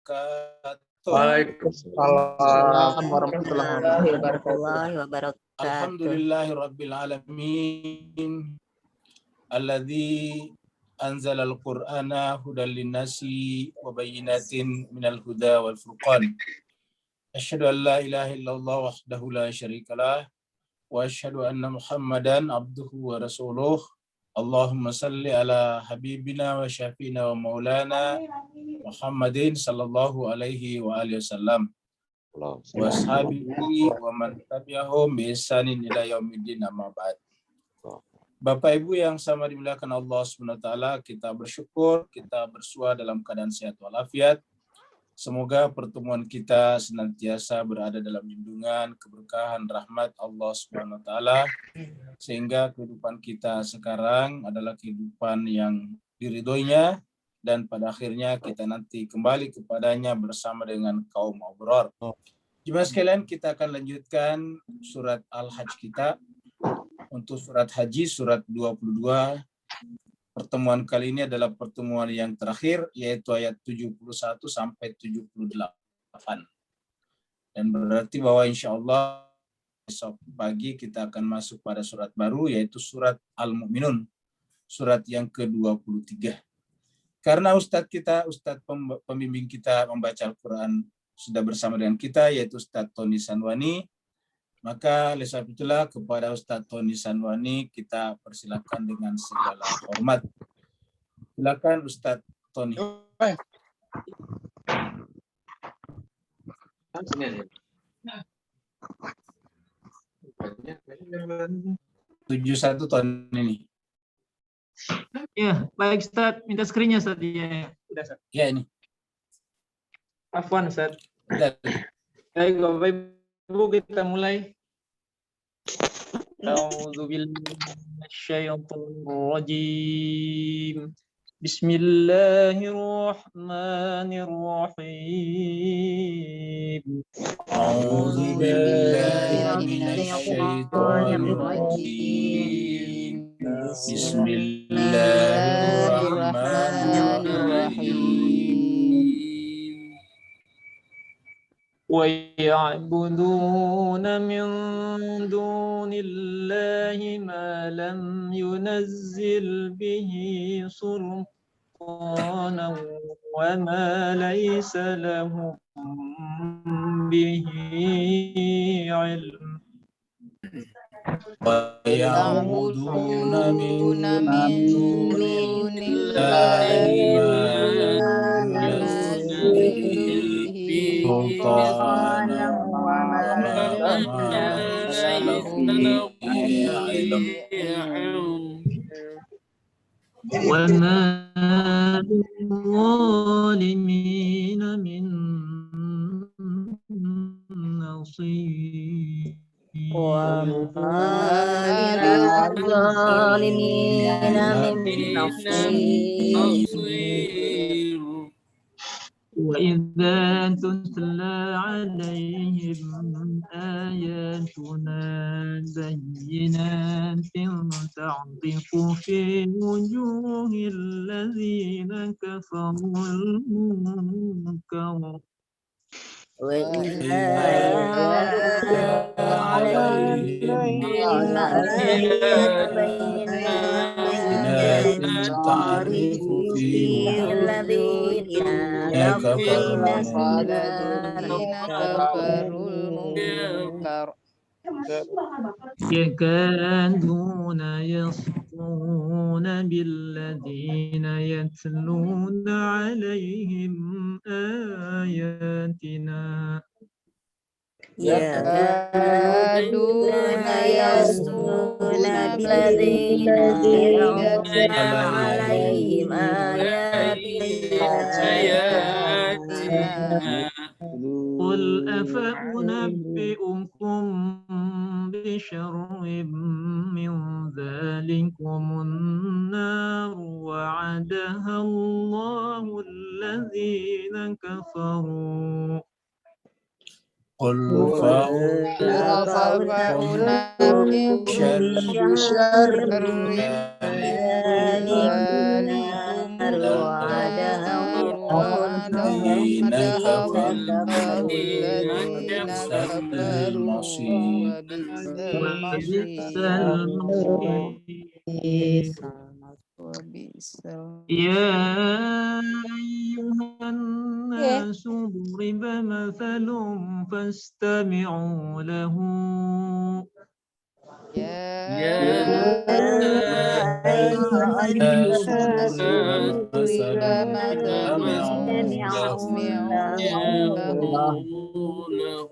wabarakatuh. Waalaikumsalam warahmatullahi wabarakatuh. Alhamdulillahirabbil alamin. Alladzi anzalal Qur'ana hudal linnasi wa bayyinatin minal huda wal furqan. Asyhadu an la ilaha illallah wahdahu la syarikalah wa asyhadu anna Muhammadan abduhu wa rasuluh. Allahumma salli ala habibina wa syafiina wa maulana Muhammadin sallallahu alaihi wa alihi wasallam wa ashabihi wa man tabi'ahum bi ihsanin ila yaumiddin, amma ba'd. Bapak Ibu yang sama dimuliakan Allah SWT, kita bersyukur, kita bersua dalam keadaan sehat walafiat. Semoga pertemuan kita senantiasa berada dalam lindungan, keberkahan, rahmat Allah SWT, sehingga kehidupan kita sekarang adalah kehidupan yang diridhoinya, dan pada akhirnya kita nanti kembali kepadanya bersama dengan kaum abror. Jemaah sekalian, kita akan lanjutkan surat Al-Hajj kita. Untuk surat haji, surat 22, pertemuan kali ini adalah pertemuan yang terakhir, yaitu ayat 71 sampai 78. Dan berarti bahwa insya Allah besok pagi kita akan masuk pada surat baru, yaitu surat Al-Mu'minun, surat yang ke-23. Karena Ustadz pembimbing kita membaca Al-Quran sudah bersama dengan kita, yaitu Ustadz Tony Sanwani, maka oleh sebab itulah kepada Ustadz Tony Sanwani kita persilakan dengan segala hormat. Silakan Ustadz Tony. Tujuh satu tahun ini. Ya, baik Ustadz, minta screen-nya Ustadz. Ya, udah Ustadz. Ya ini. Afwan Ustadz. Baik Bapak Ibu, kita mulai. A'udzu billahi minasyaitonir rajim. Bismillahirrahmanirrahim. A'udzu billahi minasyaitonir rajim. Bismillahirrahmanirrahim. وَيَعْبُدُونَ مِن دُونِ اللَّهِ مَا لَمْ يُنَزِّلْ بِهِ سُلْطَانًا وَمَا لَيْسَ لَهُم بِهِ عِلْمٌ وَيَعْبُدُونَ مِن دُونِ اللَّهِ مَا لَمْ يُنَزِّلْ سُلْطَانًا وَمَا لَيْسَ لَهُم بِهِ عِلْمٌ وَمَا لِلظَّالِمِينَ مِن نَّصِيرٍ وَإِذَا تُتْلَى عَلَيْهِمْ آيَاتُنَا بَيِّنَاتٍ تَعْرِفُ فِي وُجُوهِ الَّذِينَ كَفَرُوا الْمُنكَرَ وَإِذَا عَلَيْهِمْ آيَاتُنَا بَيِّنَاتٍ تَعْرِفُ فِي الَّذِينَ كَفَرُوا الْمُنكَرَ يكادون يسطون بالذين يتلون عليهم آياتنا يكادون يسطون بالذين يتلون عليهم آياتنا قل أفأنبئكم بشر من ذلكم النار وعدها الله الذين كفروا قل فأنبئكم بشر ذلكم الذين الله الذين كفروا وبئس وبئس المصير المصير. وبئس يا أيها الناس ضرب مثل فاستمعوا له يا أيها الناس الناس ضرب مثل ضرب مثل فاستمعوا له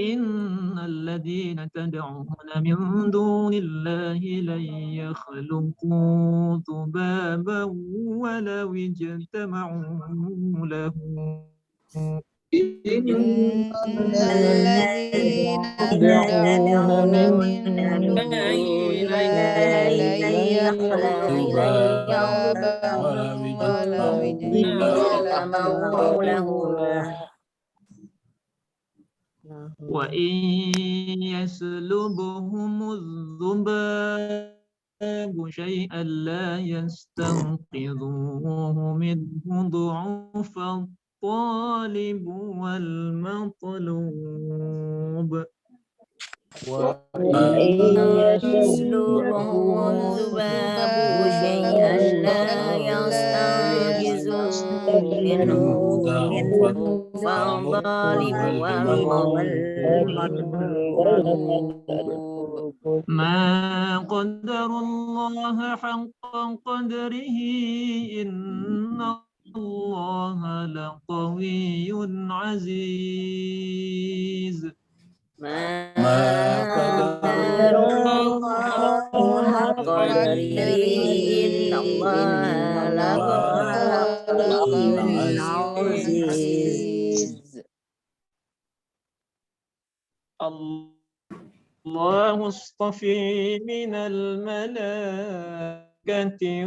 إن الذين تدعون من دون الله لن يخلقوا ذبابا ولو اجتمعوا له إن الذين تدعون من دون الله لن يخلقوا ذبابا ولو اجتمعوا له وإن يسلبهم الذباب شيئا لا يستنقذوه منه ضعف الطالب والمطلوب وإن يسلبهم الذباب شيئا لا يستنقذوه منه ضعف الطالب والمطلوب ما قدر الله حق قدره إن الله لقوي عزيز ما قدر الله حق قدره إن الله لقوي عزيز الله اصطفي من الملائكة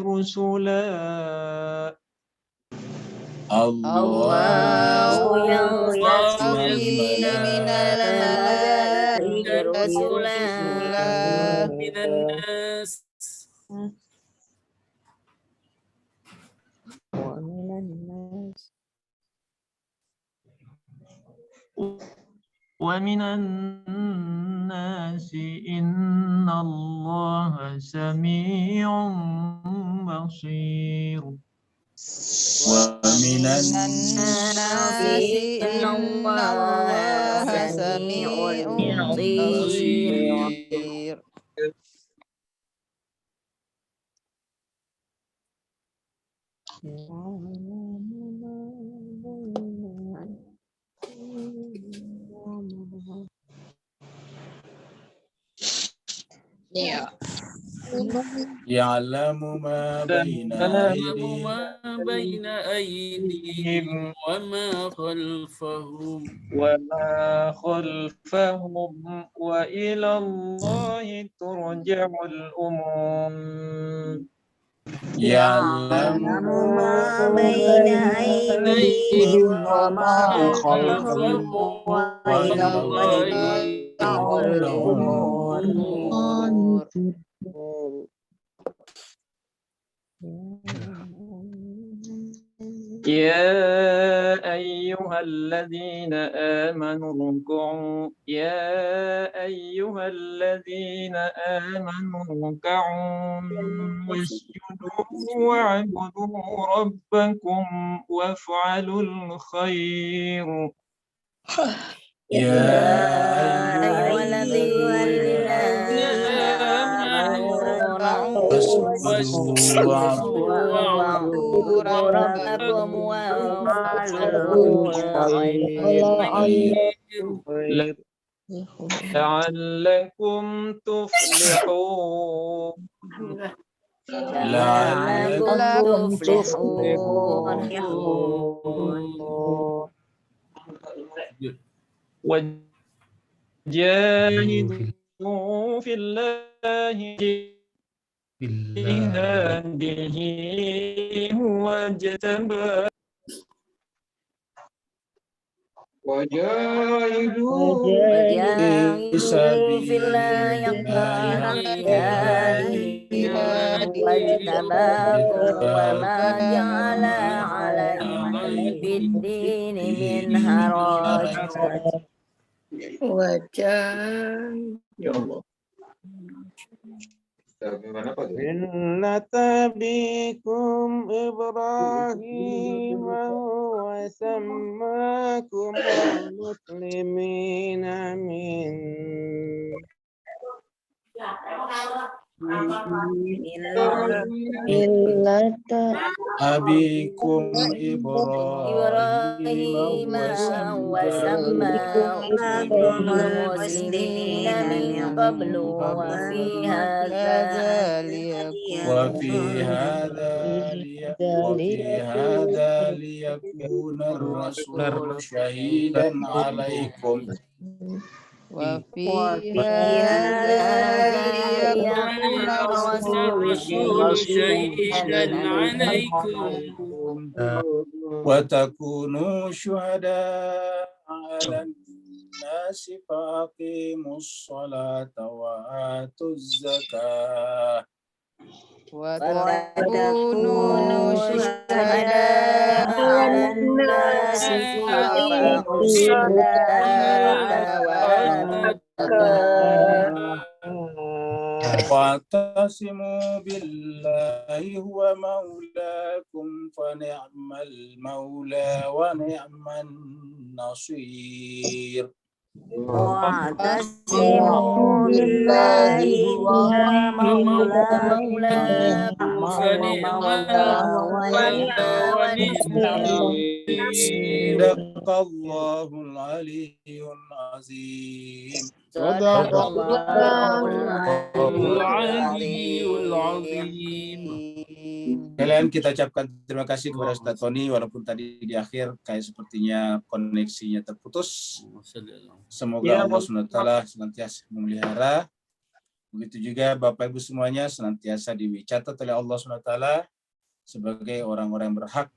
رسلا الله يصطفي من الملائكة رسلا من الناس ومن الناس إن الله سميع بصير ومن الناس إن الله سميع بصير يعلم ما بين أيديهم وما خلفهم وإلى الله ترجع الأمور يعلم ما بين أيديهم وما خلفهم وإلى الله ترجع الأمور يا أيها الذين آمنوا اركعوا واسجدوا واعبدوا ربكم وافعلوا الخير يا أيها الذين آمنوا واسجدوا واعبدوا ربكم وافعلوا الخير لعلكم تفلحون لعلكم تفلحون وجاهدوا في الله جهاده هو اجتباكم وجاهدوا وجاهدوا في الله حق جهاده هو اجتباكم وما جعل عليكم في الدين من حرج Ya Allah. ملة أبيكم إبراهيم وسماكم المسلمين من Abikum Ibrahim إبراهيم wasammakum وسماكم المسلمين من قبل وفي هذا ليكون الرسول شهيدا عليكم وفي هذا ليكون الرسول شهيدا عليكم وتكونوا شهداء على الناس فأقيموا الصلاة وآتوا الزكاة وتكونوا شهداء على الناس فأقيموا الصلاة وآتوا الزكاة واعتصموا بالله هو مولاكم فنعم المولى ونعم النصير واعتصموا بالله هو مولاكم فنعم المولى ونعم النصير صدق الله العلي العظيم صدق الله العلي العظيم. Kalian kita ucapkan terima kasih kepada Ustaz Tony walaupun tadi di akhir kayak sepertinya koneksinya terputus. Semoga Allah SWT senantiasa memelihara. Begitu juga Bapak Ibu semuanya senantiasa dicatat oleh Allah SWT sebagai orang-orang yang berhak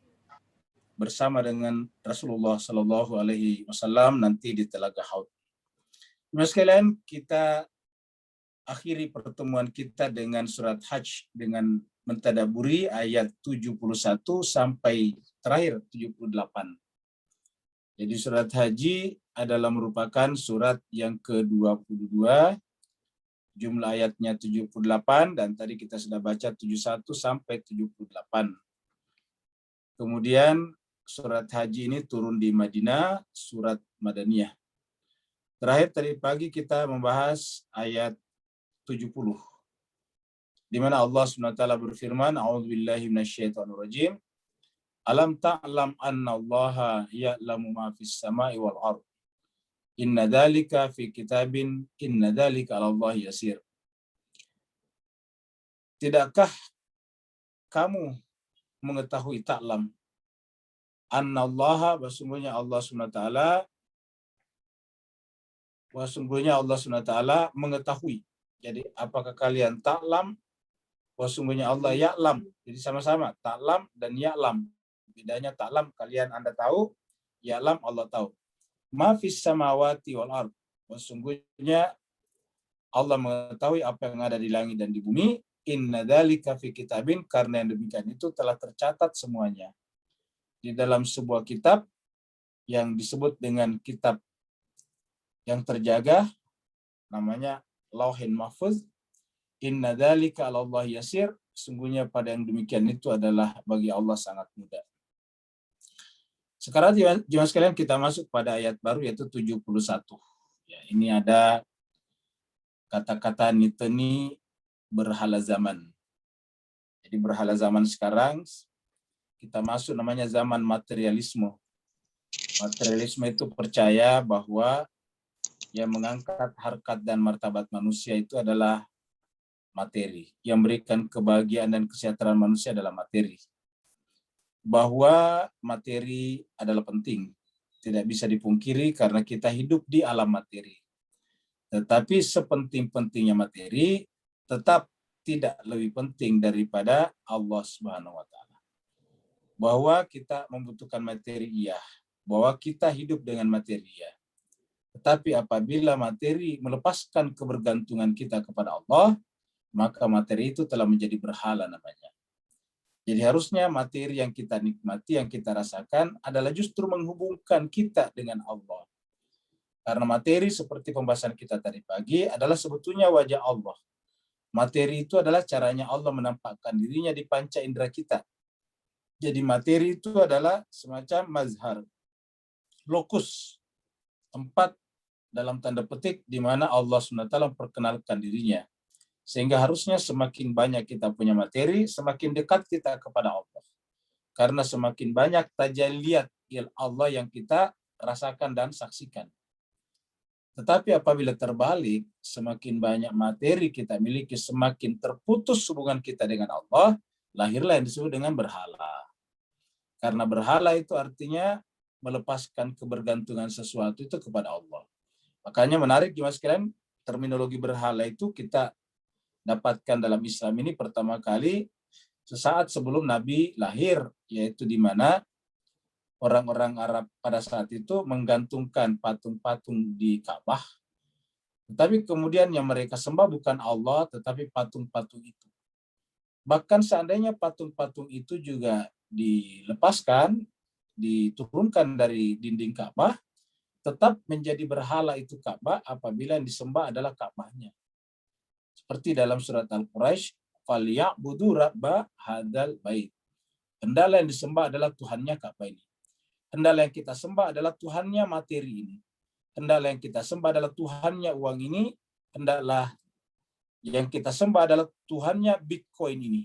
bersama dengan Rasulullah SAW nanti di Telaga Haud. Mas sekalian, kita akhiri pertemuan kita dengan surat Hajj dengan mentadaburi ayat 71 sampai terakhir 78. Jadi surat Haji adalah merupakan surat yang ke-22, jumlah ayatnya 78 dan tadi kita sudah baca 71 sampai 78. Kemudian surat Haji ini turun di Madinah, surat Madaniyah. Terakhir tadi pagi kita membahas ayat 70. Di mana Allah SWT berfirman, A'udzubillahi minasyaitonirrajim. Alam ta'lam anna Allaha ya'lamu ma fis sama'i wal ard. Inna dzalika fi kitabin, inna dzalika 'ala Allahi yasir. Tidakkah kamu mengetahui ta'lam anna Allaha, sesungguhnya Allah SWT mengetahui. Jadi apakah kalian ta'lam? Sesungguhnya Allah ya'lam. Jadi sama-sama ta'lam dan ya'lam. Bedanya ta'lam kalian Anda tahu, ya'lam Allah tahu. Ma fis samawati wal ard. Sesungguhnya Allah mengetahui apa yang ada di langit dan di bumi. Inna dzalika fi kitabin, karena yang demikian itu telah tercatat semuanya di dalam sebuah kitab yang disebut dengan kitab yang terjaga, namanya Lauhin Mahfuz. Inna dzalika 'ala Allah yasir, sungguhnya pada yang demikian itu adalah bagi Allah sangat mudah. Sekarang jemaah sekalian kita masuk pada ayat baru yaitu 71. Ya, ini ada kata-kata niteni berhala zaman. Jadi berhala zaman sekarang kita masuk namanya zaman materialisme. Materialisme itu percaya bahwa yang mengangkat harkat dan martabat manusia itu adalah materi. Yang memberikan kebahagiaan dan kesejahteraan manusia adalah materi. Bahwa materi adalah penting. Tidak bisa dipungkiri karena kita hidup di alam materi. Tetapi sepenting-pentingnya materi, tetap tidak lebih penting daripada Allah Subhanahu wa Ta'ala. Bahwa kita membutuhkan materi, iya. bahwa kita hidup dengan materi ya. Tetapi apabila materi melepaskan kebergantungan kita kepada Allah, maka materi itu telah menjadi berhala namanya. Jadi harusnya materi yang kita nikmati, yang kita rasakan adalah justru menghubungkan kita dengan Allah. Karena materi seperti pembahasan kita tadi pagi adalah sebetulnya wajah Allah. Materi itu adalah caranya Allah menampakkan dirinya di panca indera kita. Jadi materi itu adalah semacam mazhar, lokus, tempat dalam tanda petik di mana Allah SWT memperkenalkan dirinya. Sehingga harusnya semakin banyak kita punya materi, semakin dekat kita kepada Allah. Karena semakin banyak tajalliyat Allah yang kita rasakan dan saksikan. Tetapi apabila terbalik, semakin banyak materi kita miliki, semakin terputus hubungan kita dengan Allah, lahirlah yang disebut dengan berhala. Karena berhala itu artinya melepaskan kebergantungan sesuatu itu kepada Allah. Makanya menarik Mas sekalian, terminologi berhala itu kita dapatkan dalam Islam ini pertama kali sesaat sebelum Nabi lahir, yaitu di mana orang-orang Arab pada saat itu menggantungkan patung-patung di Ka'bah. Tetapi kemudian yang mereka sembah bukan Allah, tetapi patung-patung itu. Bahkan seandainya patung-patung itu juga dilepaskan, diturunkan dari dinding Ka'bah, tetap menjadi berhala itu Ka'bah apabila yang disembah adalah Ka'bahnya. Seperti dalam surat Al-Quraisy, "Falyabudu rabba hadzal bait." Hendaklah yang disembah adalah Tuhannya Ka'bah ini. Hendaklah yang kita sembah adalah Tuhannya materi ini. Hendaklah yang kita sembah adalah Tuhannya uang ini. Hendaklah yang kita sembah adalah Tuhannya Bitcoin ini.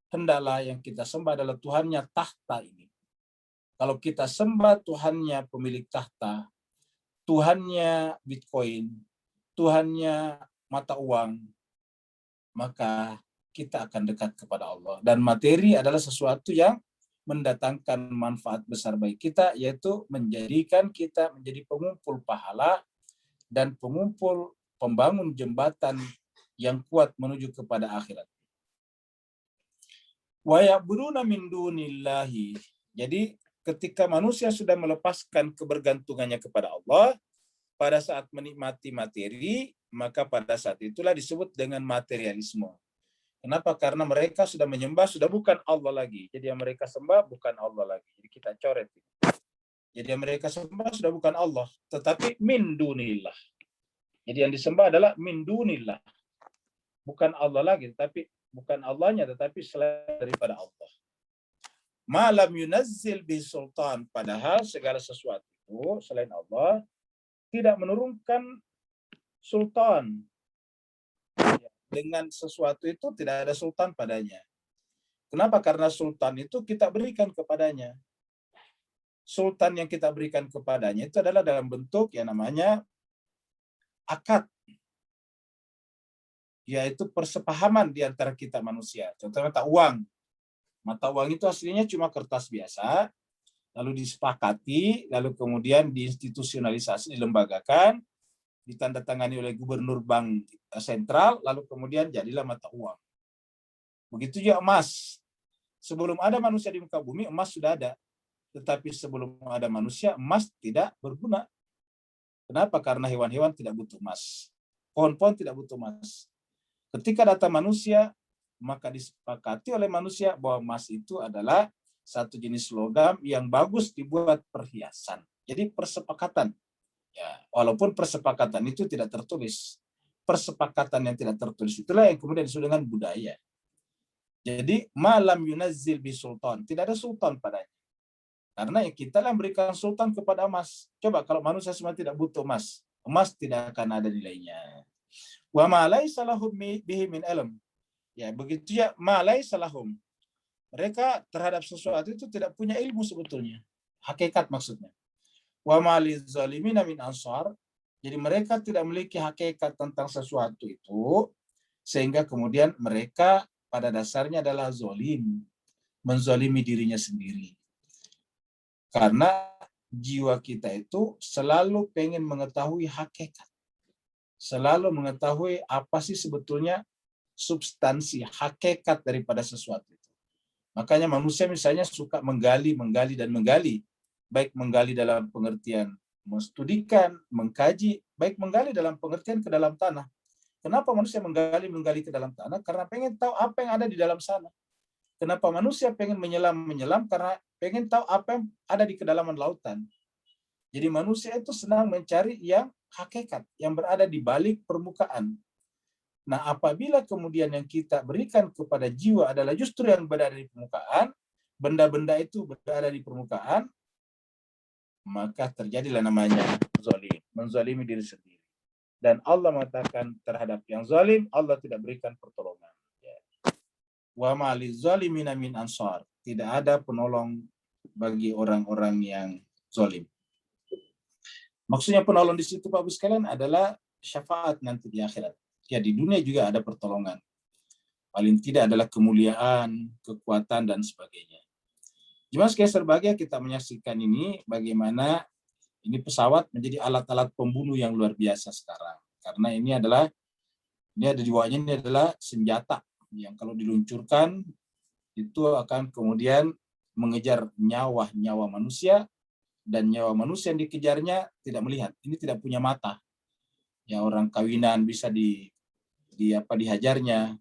Hendaklah yang kita sembah adalah Tuhannya tahta ini. Kalau kita sembah Tuhannya pemilik tahta, Tuhannya Bitcoin, Tuhannya mata uang, maka kita akan dekat kepada Allah. Dan materi adalah sesuatu yang mendatangkan manfaat besar bagi kita, yaitu menjadikan kita menjadi pengumpul pahala dan pengumpul pembangun jembatan yang kuat menuju kepada akhirat. Wa ya'buduna min dunillahi. Jadi ketika manusia sudah melepaskan kebergantungannya kepada Allah, pada saat menikmati materi, maka pada saat itulah disebut dengan materialisme. Kenapa? Karena mereka sudah menyembah, sudah bukan Allah lagi. Jadi yang mereka sembah bukan Allah lagi. Jadi kita coret. Jadi yang mereka sembah sudah bukan Allah, tetapi min dunillah. Jadi yang disembah adalah min dunillah. Bukan Allah lagi, tetapi bukan Allahnya, tetapi selain daripada Allah. Malam yunazzil bi sultan, padahal segala sesuatu itu selain Allah tidak menurunkan sultan. Dengan sesuatu itu tidak ada sultan padanya. Kenapa? Karena sultan itu kita berikan kepadanya. Sultan yang kita berikan kepadanya itu adalah dalam bentuk yang namanya akad. Yaitu persepahaman di antara kita manusia. Contohnya mata uang. Mata uang itu aslinya cuma kertas biasa, lalu disepakati, lalu kemudian diinstitusionalisasi, dilembagakan, ditandatangani oleh gubernur bank sentral, lalu kemudian jadilah mata uang. Begitu juga emas. Sebelum ada manusia di muka bumi, emas sudah ada. Tetapi sebelum ada manusia, emas tidak berguna. Kenapa? Karena hewan-hewan tidak butuh emas. Pohon-pohon tidak butuh emas. Ketika datang manusia, maka disepakati oleh manusia bahwa emas itu adalah satu jenis logam yang bagus dibuat perhiasan. Jadi persepakatan. Ya, walaupun persepakatan itu tidak tertulis. Persepakatan yang tidak tertulis itulah yang kemudian disebut dengan budaya. Jadi malam yunazzil bi sultan, tidak ada sultan padanya. Karena yang kita yang berikan sultan kepada emas. Coba kalau manusia semua tidak butuh emas, emas tidak akan ada nilainya. Wa ma laysa lahum bihi min ilm. Ya, begitu ya ma laysa lahum. Mereka terhadap sesuatu itu tidak punya ilmu sebetulnya. Hakikat maksudnya. Wa ma lizalimina min ansar. Jadi mereka tidak memiliki hakikat tentang sesuatu itu, sehingga kemudian mereka pada dasarnya adalah zalim, menzalimi dirinya sendiri. Karena jiwa kita itu selalu pengen mengetahui hakikat. Selalu mengetahui apa sih sebetulnya substansi, hakikat daripada sesuatu itu. Makanya manusia misalnya suka menggali baik menggali dalam pengertian menstudikan, mengkaji, baik menggali dalam pengertian ke dalam tanah. Kenapa manusia menggali ke dalam tanah? Karena pengen tahu apa yang ada di dalam sana. Kenapa manusia pengen menyelam? Karena pengen tahu apa yang ada di kedalaman lautan. Jadi manusia itu senang mencari yang hakikat, yang berada di balik permukaan. Nah, apabila kemudian yang kita berikan kepada jiwa adalah justru yang berada di permukaan, benda-benda itu berada di permukaan, maka terjadilah namanya zalim, menzalimi diri sendiri. Dan Allah mengatakan terhadap yang zalim, Allah tidak berikan pertolongan. Wa ma lizalimina min ansar. Tidak ada penolong bagi orang-orang yang zalim. Maksudnya penolong di situ Bapak Ibu sekalian adalah syafaat nanti di akhirat. Ya, di dunia juga ada pertolongan. Paling tidak adalah kemuliaan, kekuatan, dan sebagainya. Jemaah sekalian berbahagia, kita menyaksikan ini bagaimana ini pesawat menjadi alat-alat pembunuh yang luar biasa sekarang. Karena ini ada di bawahnya, ini adalah senjata yang kalau diluncurkan itu akan kemudian mengejar nyawa manusia, dan nyawa manusia yang dikejarnya tidak melihat. Ini tidak punya mata. Ya, orang kawinan bisa dihajarnya.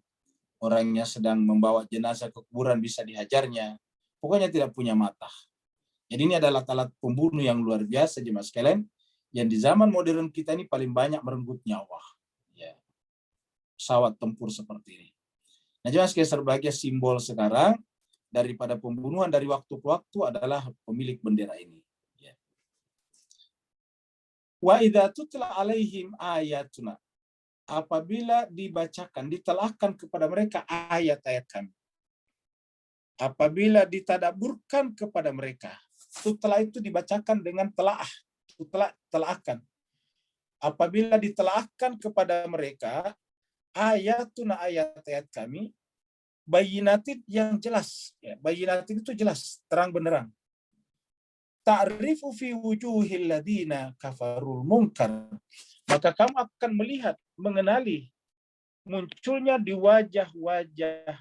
Orangnya sedang membawa jenazah ke kuburan bisa dihajarnya. Pokoknya tidak punya mata. Jadi ini adalah alat pembunuh yang luar biasa jemaah sekalian, yang di zaman modern kita ini paling banyak merenggut nyawa. Ya. Pesawat tempur seperti ini. Nah, jemaah sekalian berbahagia, simbol sekarang daripada pembunuhan dari waktu ke waktu adalah pemilik bendera ini. Ya. Wa idza tutla alaihim ayatuna. Apabila dibacakan, ditelaahkan kepada mereka ayat-ayat kami. Apabila ditadaburkan kepada mereka, tutla itu dibacakan dengan telaah, telaahkan. Apabila ditelaahkan kepada mereka ayatuna, ayat-ayat kami, bayinatin yang jelas, ya, bayinatin itu jelas, terang benderang. Ta'rifu fi wujuhil ladina kafarul munkar. Maka kamu akan melihat, mengenali munculnya di wajah-wajah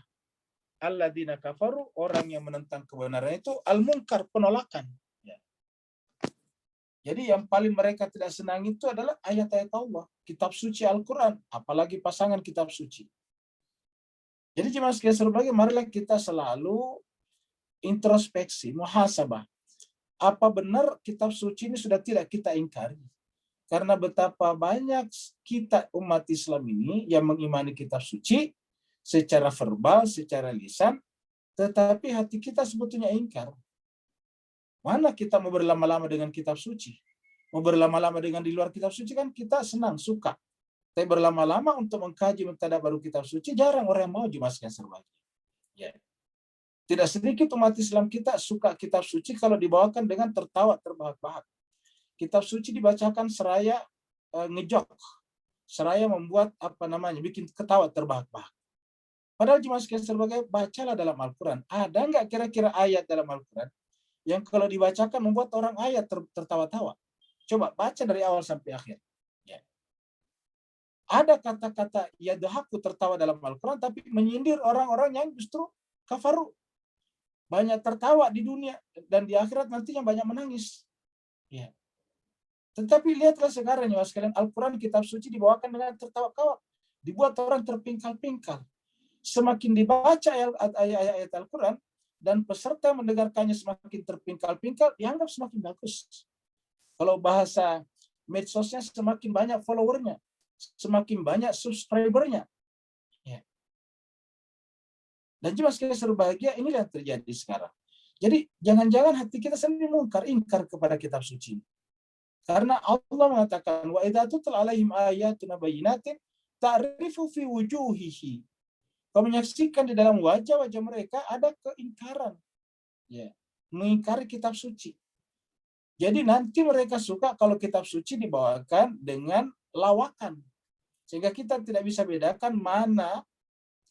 alladzina kafaru, orang yang menentang kebenaran itu al-munkar, penolakan. Ya. Jadi yang paling mereka tidak senang itu adalah ayat-ayat Allah, kitab suci Al-Quran, apalagi pasangan kitab suci. Jadi jemaah sekalian berbahagia, marilah kita selalu introspeksi, muhasabah. Apa benar kitab suci ini sudah tidak kita ingkari? Karena betapa banyak kita umat Islam ini yang mengimani kitab suci, secara verbal, secara lisan, tetapi hati kita sebetulnya ingkar. Mana kita mau berlama-lama dengan kitab suci? Mau berlama-lama dengan di luar kitab suci kan kita senang, suka. Tapi berlama-lama untuk mengkaji, mentadabur kitab suci, jarang orang yang mau jemaah sekalian berbahagia. Ya. Tidak sedikit umat Islam kita suka kitab suci kalau dibawakan dengan tertawa terbahak-bahak. Kitab suci dibacakan seraya ngejok, seraya membuat bikin ketawa terbahak-bahak. Padahal jemaah sekalian berbahagia, bacalah dalam Al-Quran. Ada nggak kira-kira ayat dalam Al-Quran yang kalau dibacakan membuat orang ayat tertawa-tawa? Coba baca dari awal sampai akhir. Ya. Ada kata-kata yadhaku tertawa dalam Al-Quran, tapi menyindir orang-orang yang justru kafaru. Banyak tertawa di dunia, dan di akhirat nantinya banyak menangis. Ya. Tetapi lihatlah sekarang jemaah sekalian, Al-Quran kitab suci dibawakan dengan tertawa-tawa. Dibuat orang terpingkal-pingkal. Semakin dibaca ayat-ayat Al-Quran dan peserta mendengarkannya semakin terpingkal-pingkal, dianggap semakin bagus. Kalau bahasa medsosnya, semakin banyak followernya, semakin banyak subscribernya. Ya. Dan jemaah sekalian berbahagia, inilah yang terjadi sekarang. Jadi jangan-jangan hati kita sendiri ingkar kepada kitab suci. Karena Allah mengatakan, wa idza tutla alaihim ayatuna bayyinatin ta'rifu fi wujuhihi. Kau menyaksikan di dalam wajah-wajah mereka ada keingkaran. Ya, mengingkari kitab suci. Jadi nanti mereka suka kalau kitab suci dibawakan dengan lawakan. Sehingga kita tidak bisa bedakan mana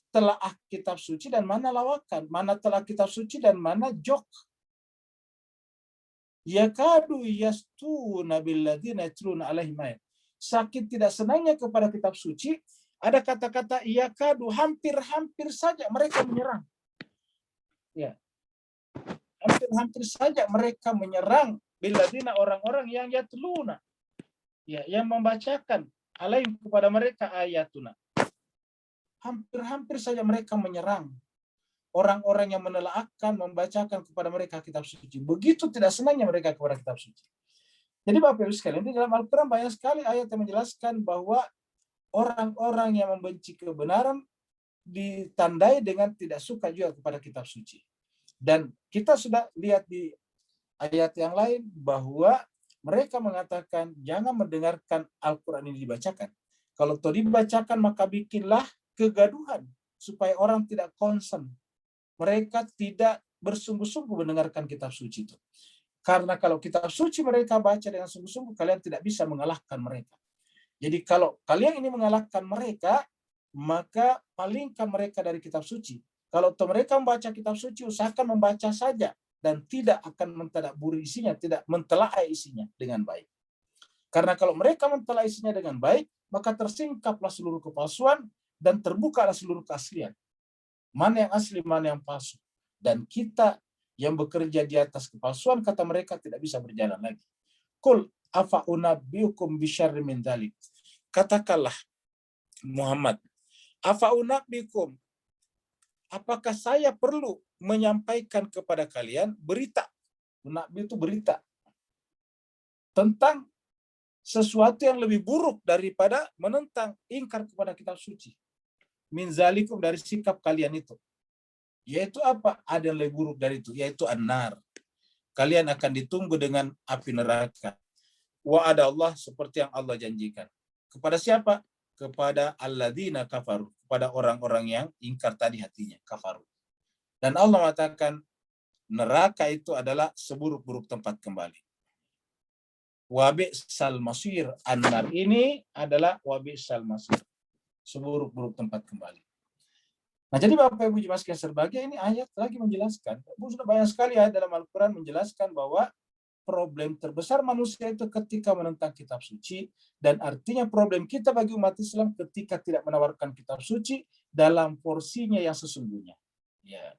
telaah kitab suci dan mana lawakan. Mana telaah kitab suci dan mana jok. Yakadu yastuna billadzina yatluna alaihim ayat. Saking tidak senangnya kepada kitab suci, ada kata-kata yakadu, hampir-hampir saja mereka menyerang. Ya. Hampir-hampir saja mereka menyerang Billadzina orang-orang yang yatluna, ya, yang membacakan alaihim kepada mereka ayatuna. Hampir-hampir saja mereka menyerang orang-orang yang menelaahkan, membacakan kepada mereka kitab suci. Begitu tidak senangnya mereka kepada kitab suci. Jadi Bapak Ibu sekalian, di dalam Al-Quran banyak sekali ayat yang menjelaskan bahwa orang-orang yang membenci kebenaran ditandai dengan tidak suka juga kepada kitab suci. Dan kita sudah lihat di ayat yang lain bahwa mereka mengatakan jangan mendengarkan Al-Quran ini dibacakan. Kalau toh dibacakan maka bikinlah kegaduhan supaya orang tidak concern. Mereka tidak bersungguh-sungguh mendengarkan kitab suci itu. Karena kalau kitab suci mereka baca dengan sungguh-sungguh, kalian tidak bisa mengalahkan mereka. Jadi kalau kalian ini mengalahkan mereka, maka palingkan mereka dari kitab suci. Kalau mereka membaca kitab suci, usahakan membaca saja dan tidak akan mentadabburi isinya, tidak mentelaah isinya dengan baik. Karena kalau mereka mentelaah isinya dengan baik, maka tersingkaplah seluruh kepalsuan dan terbukalah seluruh keaslian. Mana yang asli, mana yang palsu. Dan kita yang bekerja di atas kepalsuan, kata mereka, tidak bisa berjalan lagi. Qul afa unabbiukum bisyarri min dzalik. Katakanlah Muhammad, afa unabbiukum, apakah saya perlu menyampaikan kepada kalian berita? Unabbi itu berita tentang sesuatu yang lebih buruk daripada menentang, ingkar kepada kitab suci. Min zalikum, dari sikap kalian itu. Yaitu apa? Ada yang lebih buruk dari itu, yaitu an-nar. Kalian akan ditunggu dengan api neraka. Wa ada Allah, seperti yang Allah janjikan. Kepada siapa? Kepada alladzina kafaru, kepada orang-orang yang ingkar tadi hatinya, kafaru. Dan Allah mengatakan neraka itu adalah seburuk-buruk tempat kembali. Wa bi'sal masir, an-nar ini adalah wa bi'sal masir, seburuk-buruk tempat kembali. Nah, jadi Bapak Ibu Jemaat sekalian berbahagia, ini ayat lagi menjelaskan. Sudah banyak sekali ayat dalam Al-Quran menjelaskan bahwa problem terbesar manusia itu ketika menentang kitab suci, dan artinya problem kita bagi umat Islam ketika tidak menawarkan kitab suci dalam porsinya yang sesungguhnya. Ya.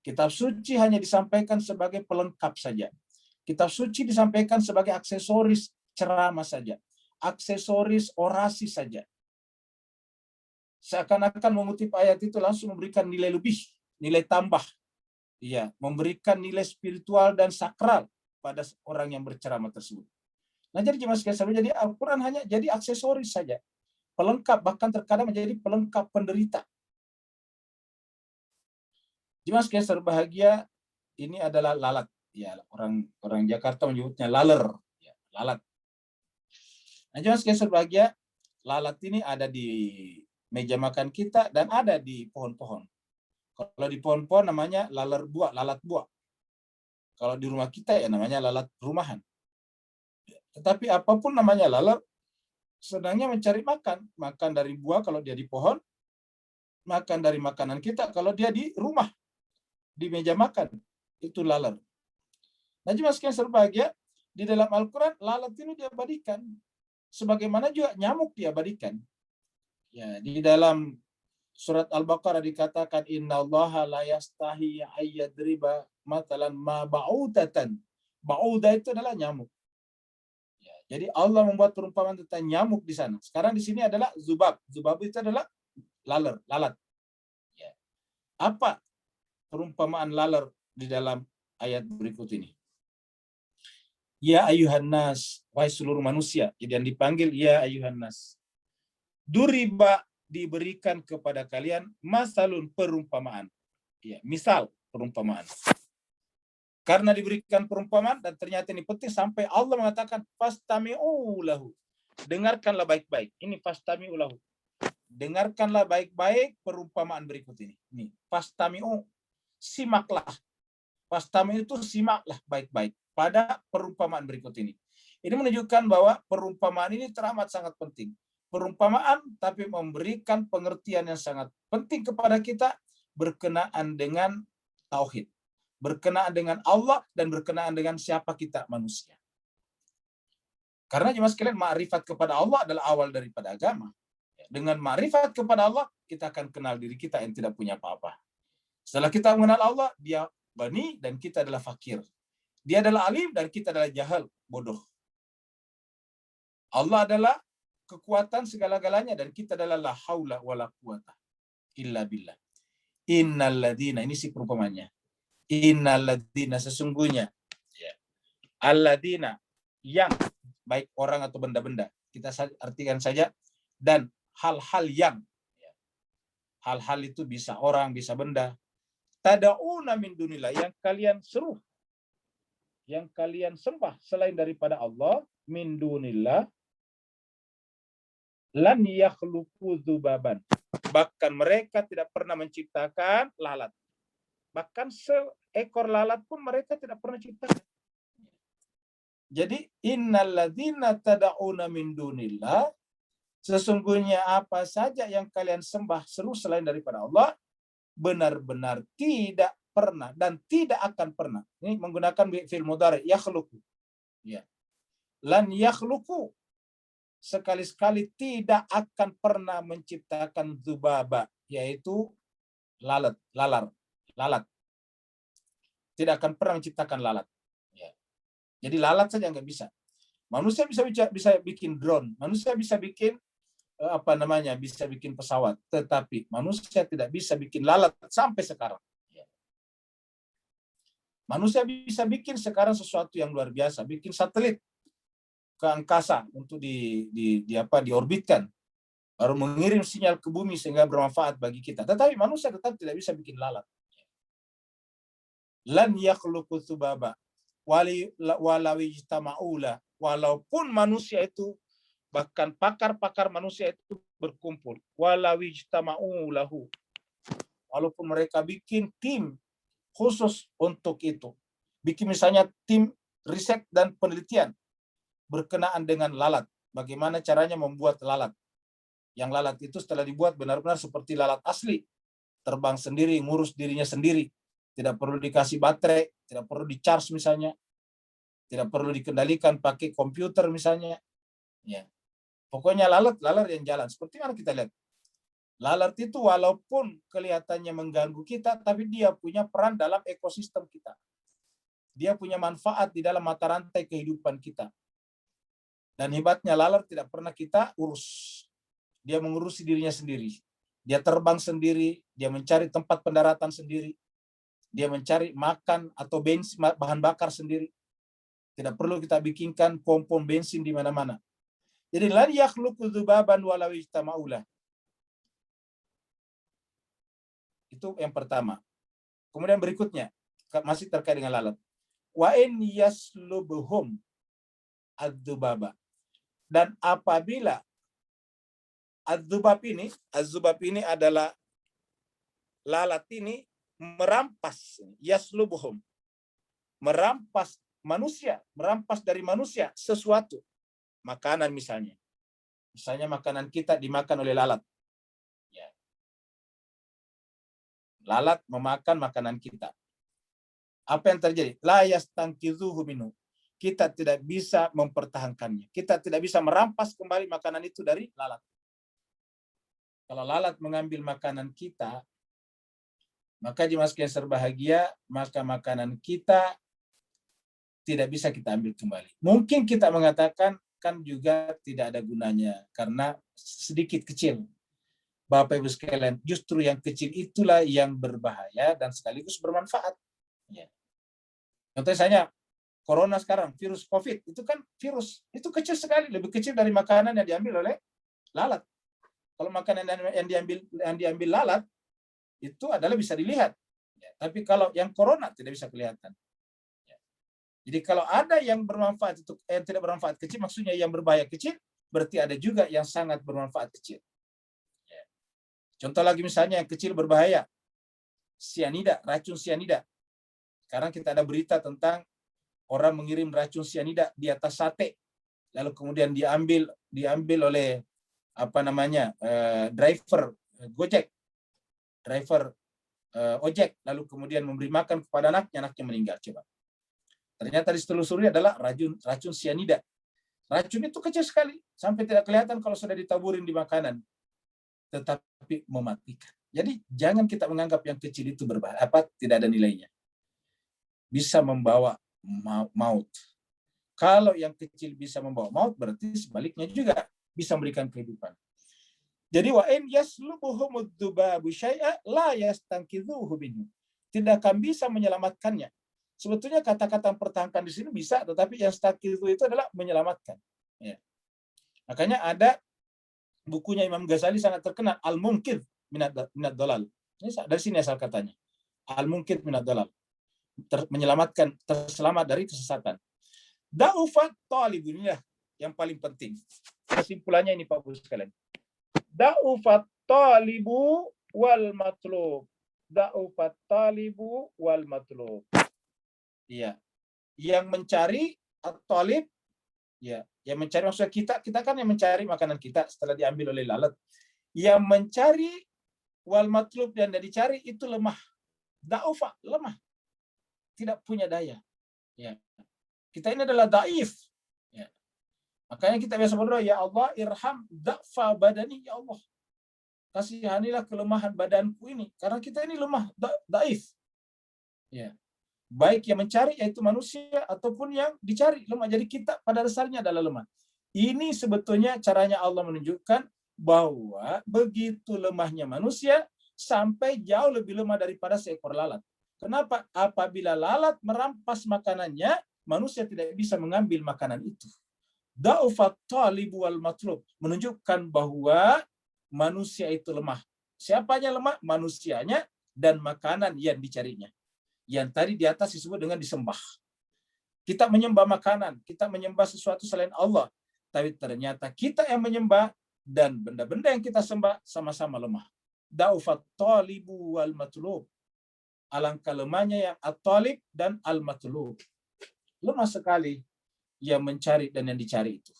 Kitab suci hanya disampaikan sebagai pelengkap saja. Kitab suci disampaikan sebagai aksesoris ceramah saja, aksesoris orasi saja. Seakan-akan mengutip ayat itu langsung memberikan nilai lebih, nilai tambah. Iya, memberikan nilai spiritual dan sakral pada orang yang berceramah tersebut. Nah, jadi jemaah sekalian, jadi Al-Quran hanya jadi aksesoris saja, pelengkap, bahkan terkadang menjadi pelengkap penderita. Jemaah sekalian berbahagia, ini adalah lalat. Ya, orang Jakarta menyebutnya laler. Ya, lalat. Nah, jemaah sekalian berbahagia, lalat ini ada di meja makan kita dan ada di pohon-pohon. Kalau di pohon-pohon namanya lalat buah. Kalau di rumah kita ya namanya lalat rumahan. Tetapi apapun namanya lalat, senangnya mencari makan dari buah kalau dia di pohon, makan dari makanan kita kalau dia di rumah, di meja makan, itu lalat. Nah, jemaah sekalian berbahagia, di dalam Al-Quran lalat ini diabadikan, sebagaimana juga nyamuk diabadikan. Ya, di dalam surat Al-Baqarah dikatakan innallaha la yastahi ayyadriba matalan ma ba'udatan. Ba'udah itu adalah nyamuk. Ya, jadi Allah membuat perumpamaan tentang nyamuk di sana. Sekarang di sini adalah zubab. Zubab itu adalah lalat. Ya. Apa perumpamaan lalat di dalam ayat berikut ini? Ya ayuhan nas, wahai seluruh manusia. Jadi yang dipanggil ya ayuhan nas. Duriba, diberikan kepada kalian masalun, perumpamaan. Ya, misal perumpamaan. Karena diberikan perumpamaan dan ternyata ini penting sampai Allah mengatakan fastami'u lahu. Dengarkanlah baik-baik. Ini fastami'u lahu. Dengarkanlah baik-baik perumpamaan berikut ini. Ini fastami'u, simaklah. Fastami'u itu simaklah baik-baik pada perumpamaan berikut ini. Ini menunjukkan bahwa perumpamaan ini teramat sangat penting. Perumpamaan tapi memberikan pengertian yang sangat penting kepada kita berkenaan dengan tauhid, berkenaan dengan Allah dan berkenaan dengan siapa kita manusia. Karena jemaah sekalian, ma'rifat kepada Allah adalah awal daripada agama. Dengan ma'rifat kepada Allah, kita akan kenal diri kita yang tidak punya apa-apa. Setelah kita mengenal Allah, dia ghani dan kita adalah fakir. Dia adalah alim dan kita adalah jahil, bodoh. Allah adalah kekuatan segala-galanya dan kita adalah la haula wala quwata illa billah. Innalladzina, ini si perumpamannya. Innalladzina, sesungguhnya, ya. Alladzina, yang, baik orang atau benda-benda, kita artikan saja, dan hal-hal yang, ya. Hal-hal itu bisa orang, bisa benda. Tada'una min dunillah, yang kalian seru, yang kalian sembah selain daripada Allah, min dunillah, lan yakhluqu dzubaban, bahkan mereka tidak pernah menciptakan lalat. Bahkan seekor lalat pun mereka tidak pernah ciptakan. Jadi innalladzina tad'una min dunillah, sesungguhnya apa saja yang kalian sembah seru selain daripada Allah, benar-benar tidak pernah dan tidak akan pernah. Ini menggunakan fi'il mudhari yakhluqu. Ya. Lan yakhluqu, sekali-sekali tidak akan pernah menciptakan dzubaba, yaitu lalat. Tidak akan pernah menciptakan lalat. Ya. Jadi lalat saja nggak bisa. Manusia bisa bikin drone, manusia bisa bikin bisa bikin pesawat, tetapi manusia tidak bisa bikin lalat sampai sekarang. Ya. Manusia bisa bikin sekarang sesuatu yang luar biasa, bikin satelit ke angkasa untuk diorbitkan, baru mengirim sinyal ke bumi sehingga bermanfaat bagi kita. Tetapi manusia tetap tidak bisa bikin lalat. Lan yakhluqu dzubaba walau ijtama'ula, walaupun manusia itu, bahkan pakar-pakar manusia itu berkumpul, walau ijtama'ulahu, walaupun mereka bikin tim khusus untuk itu, bikin misalnya tim riset dan penelitian berkenaan dengan lalat, bagaimana caranya membuat lalat. Yang lalat itu setelah dibuat benar-benar seperti lalat asli, terbang sendiri, ngurus dirinya sendiri, tidak perlu dikasih baterai, tidak perlu di-charge misalnya, tidak perlu dikendalikan pakai komputer misalnya. Ya. Pokoknya lalat yang jalan. Seperti mana kita lihat. Lalat itu walaupun kelihatannya mengganggu kita, tapi dia punya peran dalam ekosistem kita. Dia punya manfaat di dalam mata rantai kehidupan kita. Dan hebatnya lalat tidak pernah kita urus. Dia mengurusi dirinya sendiri. Dia terbang sendiri, dia mencari tempat pendaratan sendiri. Dia mencari makan atau bensin, bahan bakar sendiri. Tidak perlu kita bikinkan pom-pom bensin di mana-mana. Jadi lan yakhluqu dzubaban walau ijtama'ulah. Itu yang pertama. Kemudian berikutnya, masih terkait dengan lalat. Wa in yaslubhum adzubaba. Dan apabila adzubab ini adalah lalat ini merampas, yaslubuhum, merampas manusia, merampas dari manusia sesuatu, makanan misalnya makanan kita dimakan oleh lalat. Ya. Lalat memakan makanan kita. Apa yang terjadi? La yastanqidhuhu minhu. Kita tidak bisa mempertahankannya. Kita tidak bisa merampas kembali makanan itu dari lalat. Kalau lalat mengambil makanan kita, maka jemaah sekalian berbahagia, maka makanan kita tidak bisa kita ambil kembali. Mungkin kita mengatakan kan juga tidak ada gunanya karena sedikit kecil. Bapak Ibu sekalian, justru yang kecil itulah yang berbahaya dan sekaligus bermanfaat. Ya. Contohnya saya, corona sekarang, virus COVID, itu kan virus, itu kecil sekali, lebih kecil dari makanan yang diambil oleh lalat. Kalau makanan yang diambil lalat, itu adalah bisa dilihat. Ya, tapi kalau yang corona tidak bisa kelihatan. Ya. Jadi kalau ada yang bermanfaat, itu yang tidak bermanfaat kecil, maksudnya yang berbahaya kecil, berarti ada juga yang sangat bermanfaat kecil. Ya. Contoh lagi misalnya yang kecil berbahaya, sianida, racun sianida. Sekarang kita ada berita tentang orang mengirim racun sianida di atas sate, lalu kemudian diambil oleh driver Gojek, driver ojek, lalu kemudian memberi makan kepada anaknya meninggal. Coba, ternyata ditelusuri adalah racun sianida. Racun itu kecil sekali, sampai tidak kelihatan kalau sudah ditaburin di makanan, tetapi mematikan. Jadi jangan kita menganggap yang kecil itu berbahaya, tidak ada nilainya. Bisa membawa maut. Kalau yang kecil bisa membawa maut, berarti sebaliknya juga bisa memberikan kehidupan. Jadi wa in yaslubuhumud dubabu syai'a la yastanqidhuhu minhu. Tidak akan bisa menyelamatkannya. Sebetulnya kata-kata pertahankan di sini bisa, tetapi yang yastanqidhu itu adalah menyelamatkan. Ya. Makanya ada bukunya Imam Ghazali sangat terkenal, Al-Munqidh minad dalal. Ini dari sini asal katanya. Al-Munqidh minad dalal. Menyelamatkan, terselamat dari kesesatan. Da'ufat talibun, inilah yang paling penting. Kesimpulannya ini Pak Bos sekalian. Da'ufat talibu wal matlub. Da'ufat talibu wal matlub. Iya. Yang mencari at-talib, ya, yang mencari, maksudnya kita kan yang mencari makanan kita setelah diambil oleh lalat. Yang mencari wal matlub dan dicari itu lemah. Da'ufa, lemah. Tidak punya daya. Ya. Kita ini adalah daif. Ya. Makanya kita biasa berdoa, ya Allah irham da'fa badani, ya Allah. Kasihanilah kelemahan badanku ini. Karena kita ini lemah, daif. Ya. Baik yang mencari yaitu manusia ataupun yang dicari lemah. Jadi kita pada dasarnya adalah lemah. Ini sebetulnya caranya Allah menunjukkan bahwa begitu lemahnya manusia sampai jauh lebih lemah daripada seekor lalat. Kenapa? Apabila lalat merampas makanannya, manusia tidak bisa mengambil makanan itu. Da'ufat talibu wal matlub, menunjukkan bahwa manusia itu lemah. Siapanya lemah? Manusianya dan makanan yang dicarinya. Yang tadi di atas disebut dengan disembah. Kita menyembah makanan, kita menyembah sesuatu selain Allah. Tapi ternyata kita yang menyembah dan benda-benda yang kita sembah sama-sama lemah. Da'ufat talibu wal matlub. Alangkah lemahnya yang at-talib dan al-matlub. Lemah sekali yang mencari dan yang dicari itu.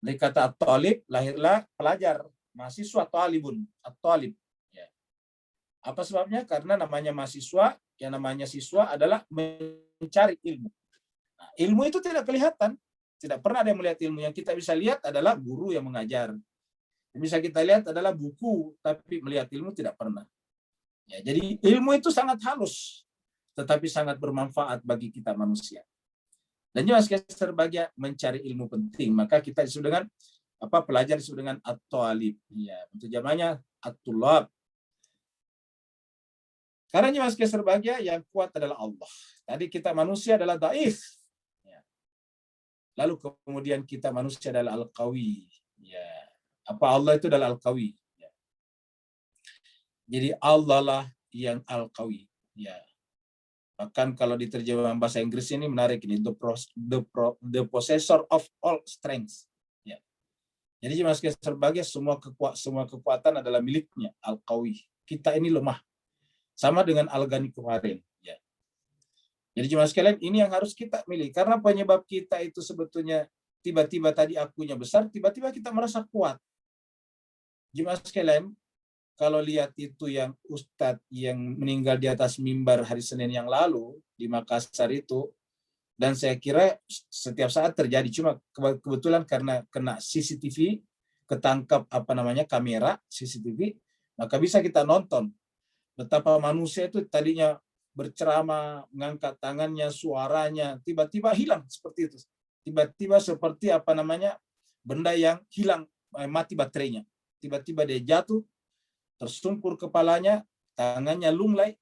Dari kata at-talib lahirlah pelajar, mahasiswa, talibun, at-talib. Ya. Apa sebabnya? Karena namanya mahasiswa, yang namanya siswa adalah mencari ilmu. Nah, ilmu itu tidak kelihatan. Tidak pernah ada yang melihat ilmu. Yang kita bisa lihat adalah guru yang mengajar. Yang bisa kita lihat adalah buku, tapi melihat ilmu tidak pernah. Ya, jadi ilmu itu sangat halus, tetapi sangat bermanfaat bagi kita manusia. Dan juga sebagai mencari ilmu penting, maka kita disebut dengan pelajar disebut dengan at-talib. Ya, untuk zamannya at-tulab. Karena juga sebagai yang kuat adalah Allah. Tadi kita manusia adalah daif. Ya. Lalu kemudian kita manusia adalah al-qawi. Ya. Allah itu adalah al-qawi. Ya. Jadi Allah lah yang al-qawi. Ya. Bahkan kalau diterjemahkan bahasa Inggris ini menarik ini, the possessor of all strength. Ya. Jadi sebagai semua kekuatan adalah miliknya, al-qawi. Kita ini lemah. Sama dengan al-ghani kemarin. Ya. Jadi jemaah sekalian, ini yang harus kita milih. Karena penyebab kita itu sebetulnya tiba-tiba tadi akunya besar, tiba-tiba kita merasa kuat. Jemaah sekalian, kalau lihat itu yang Ustadz yang meninggal di atas mimbar hari Senin yang lalu di Makassar itu, dan saya kira setiap saat terjadi, cuma kebetulan karena kena CCTV, ketangkap kamera CCTV, maka bisa kita nonton betapa manusia itu tadinya berceramah, mengangkat tangannya, suaranya, tiba-tiba hilang seperti itu. Tiba-tiba seperti benda yang hilang, mati baterainya. Tiba-tiba dia jatuh, tersungkur kepalanya, tangannya lunglai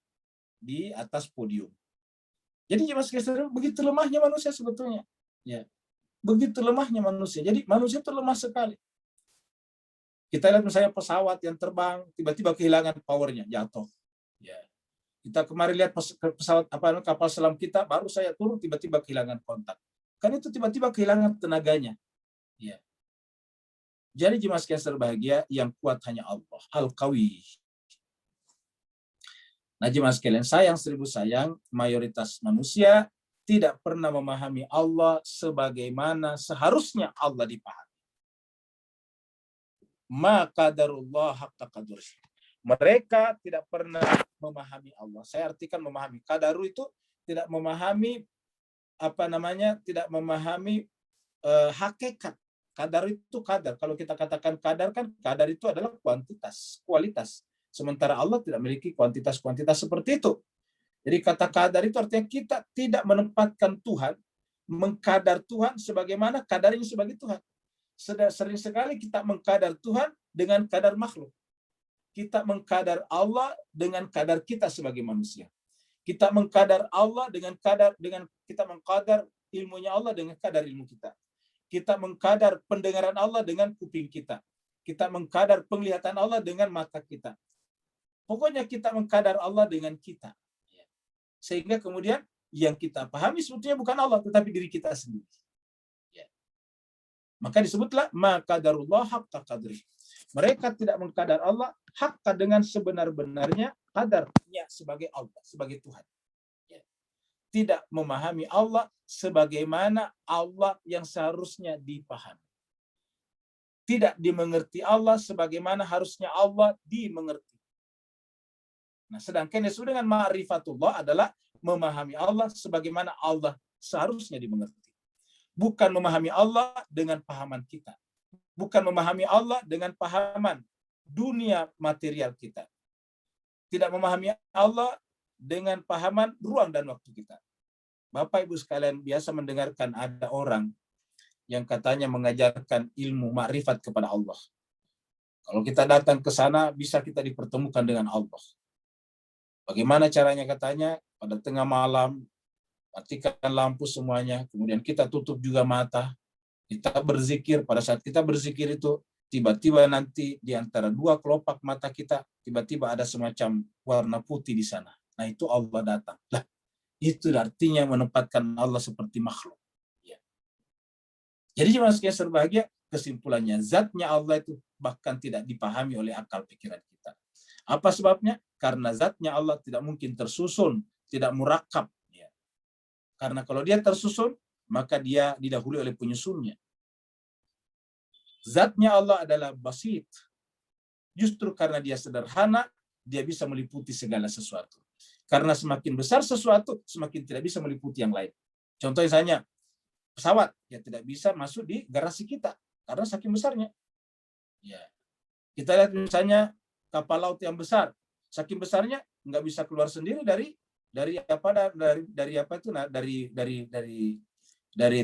di atas podium. Jadi begitu lemahnya manusia sebetulnya. Ya. Begitu lemahnya manusia. Jadi manusia itu lemah sekali. Kita lihat misalnya pesawat yang terbang, tiba-tiba kehilangan powernya, jatuh. Ya. Kita kemarin lihat pesawat kapal selam kita, baru saya turun tiba-tiba kehilangan kontak. Kan itu tiba-tiba kehilangan tenaganya. Ya. Jadi jemaah sekalian berbahagia, yang kuat hanya Allah, Al-Qawi. Nah jemaah sekalian, sayang seribu sayang, mayoritas manusia tidak pernah memahami Allah sebagaimana seharusnya Allah dipahami. Maka qadarullah haqqa qadrihi. Mereka tidak pernah memahami Allah. Saya artikan memahami. Qadaru itu tidak memahami tidak memahami hakikat. Kadar itu kadar. Kalau kita katakan kadar, kan kadar itu adalah kuantitas, kualitas. Sementara Allah tidak memiliki kuantitas-kuantitas seperti itu. Jadi kata kadar itu artinya kita tidak menempatkan Tuhan, mengkadar Tuhan sebagaimana kadarnya sebagai Tuhan. Sering sekali kita mengkadar Tuhan dengan kadar makhluk. Kita mengkadar Allah dengan kadar kita sebagai manusia. Kita mengkadar Allah dengan kita mengkadar ilmunya Allah dengan kadar ilmu kita. Kita mengkadar pendengaran Allah dengan kuping kita. Kita mengkadar penglihatan Allah dengan mata kita. Pokoknya kita mengkadar Allah dengan kita. Sehingga kemudian yang kita pahami sebetulnya bukan Allah, tetapi diri kita sendiri. Maka disebutlah maqadarullah haqqa qadri. Mereka tidak mengkadar Allah haqqa dengan sebenar-benarnya kadarnya sebagai Allah, sebagai Tuhan. Tidak memahami Allah sebagaimana Allah yang seharusnya dipahami. Tidak dimengerti Allah sebagaimana harusnya Allah dimengerti. Nah, sedangkan yang disebut dengan ma'rifatullah adalah memahami Allah sebagaimana Allah seharusnya dimengerti. Bukan memahami Allah dengan pahaman kita. Bukan memahami Allah dengan pahaman dunia material kita. Tidak memahami Allah dengan pahaman ruang dan waktu kita. Bapak Ibu sekalian, biasa mendengarkan ada orang yang katanya mengajarkan ilmu makrifat kepada Allah. Kalau kita datang ke sana, bisa kita dipertemukan dengan Allah. Bagaimana caranya katanya? Pada tengah malam, matikan lampu semuanya, kemudian kita tutup juga mata, kita berzikir. Pada saat kita berzikir itu, tiba-tiba nanti di antara dua kelopak mata kita, tiba-tiba ada semacam warna putih di sana. Nah, itu Allah datang. Lah, itu artinya menempatkan Allah seperti makhluk. Jadi jemaah sekalian berbahagia, kesimpulannya zatnya Allah itu bahkan tidak dipahami oleh akal pikiran kita. Apa sebabnya? Karena zatnya Allah tidak mungkin tersusun, tidak murakab. Karena kalau dia tersusun, maka dia didahului oleh penyusunnya. Zatnya Allah adalah basit. Justru karena dia sederhana, dia bisa meliputi segala sesuatu. Karena semakin besar sesuatu, semakin tidak bisa meliputi yang lain. Contoh misalnya, pesawat ya tidak bisa masuk di garasi kita karena saking besarnya. Ya. Kita lihat misalnya kapal laut yang besar, saking besarnya nggak bisa keluar sendiri dari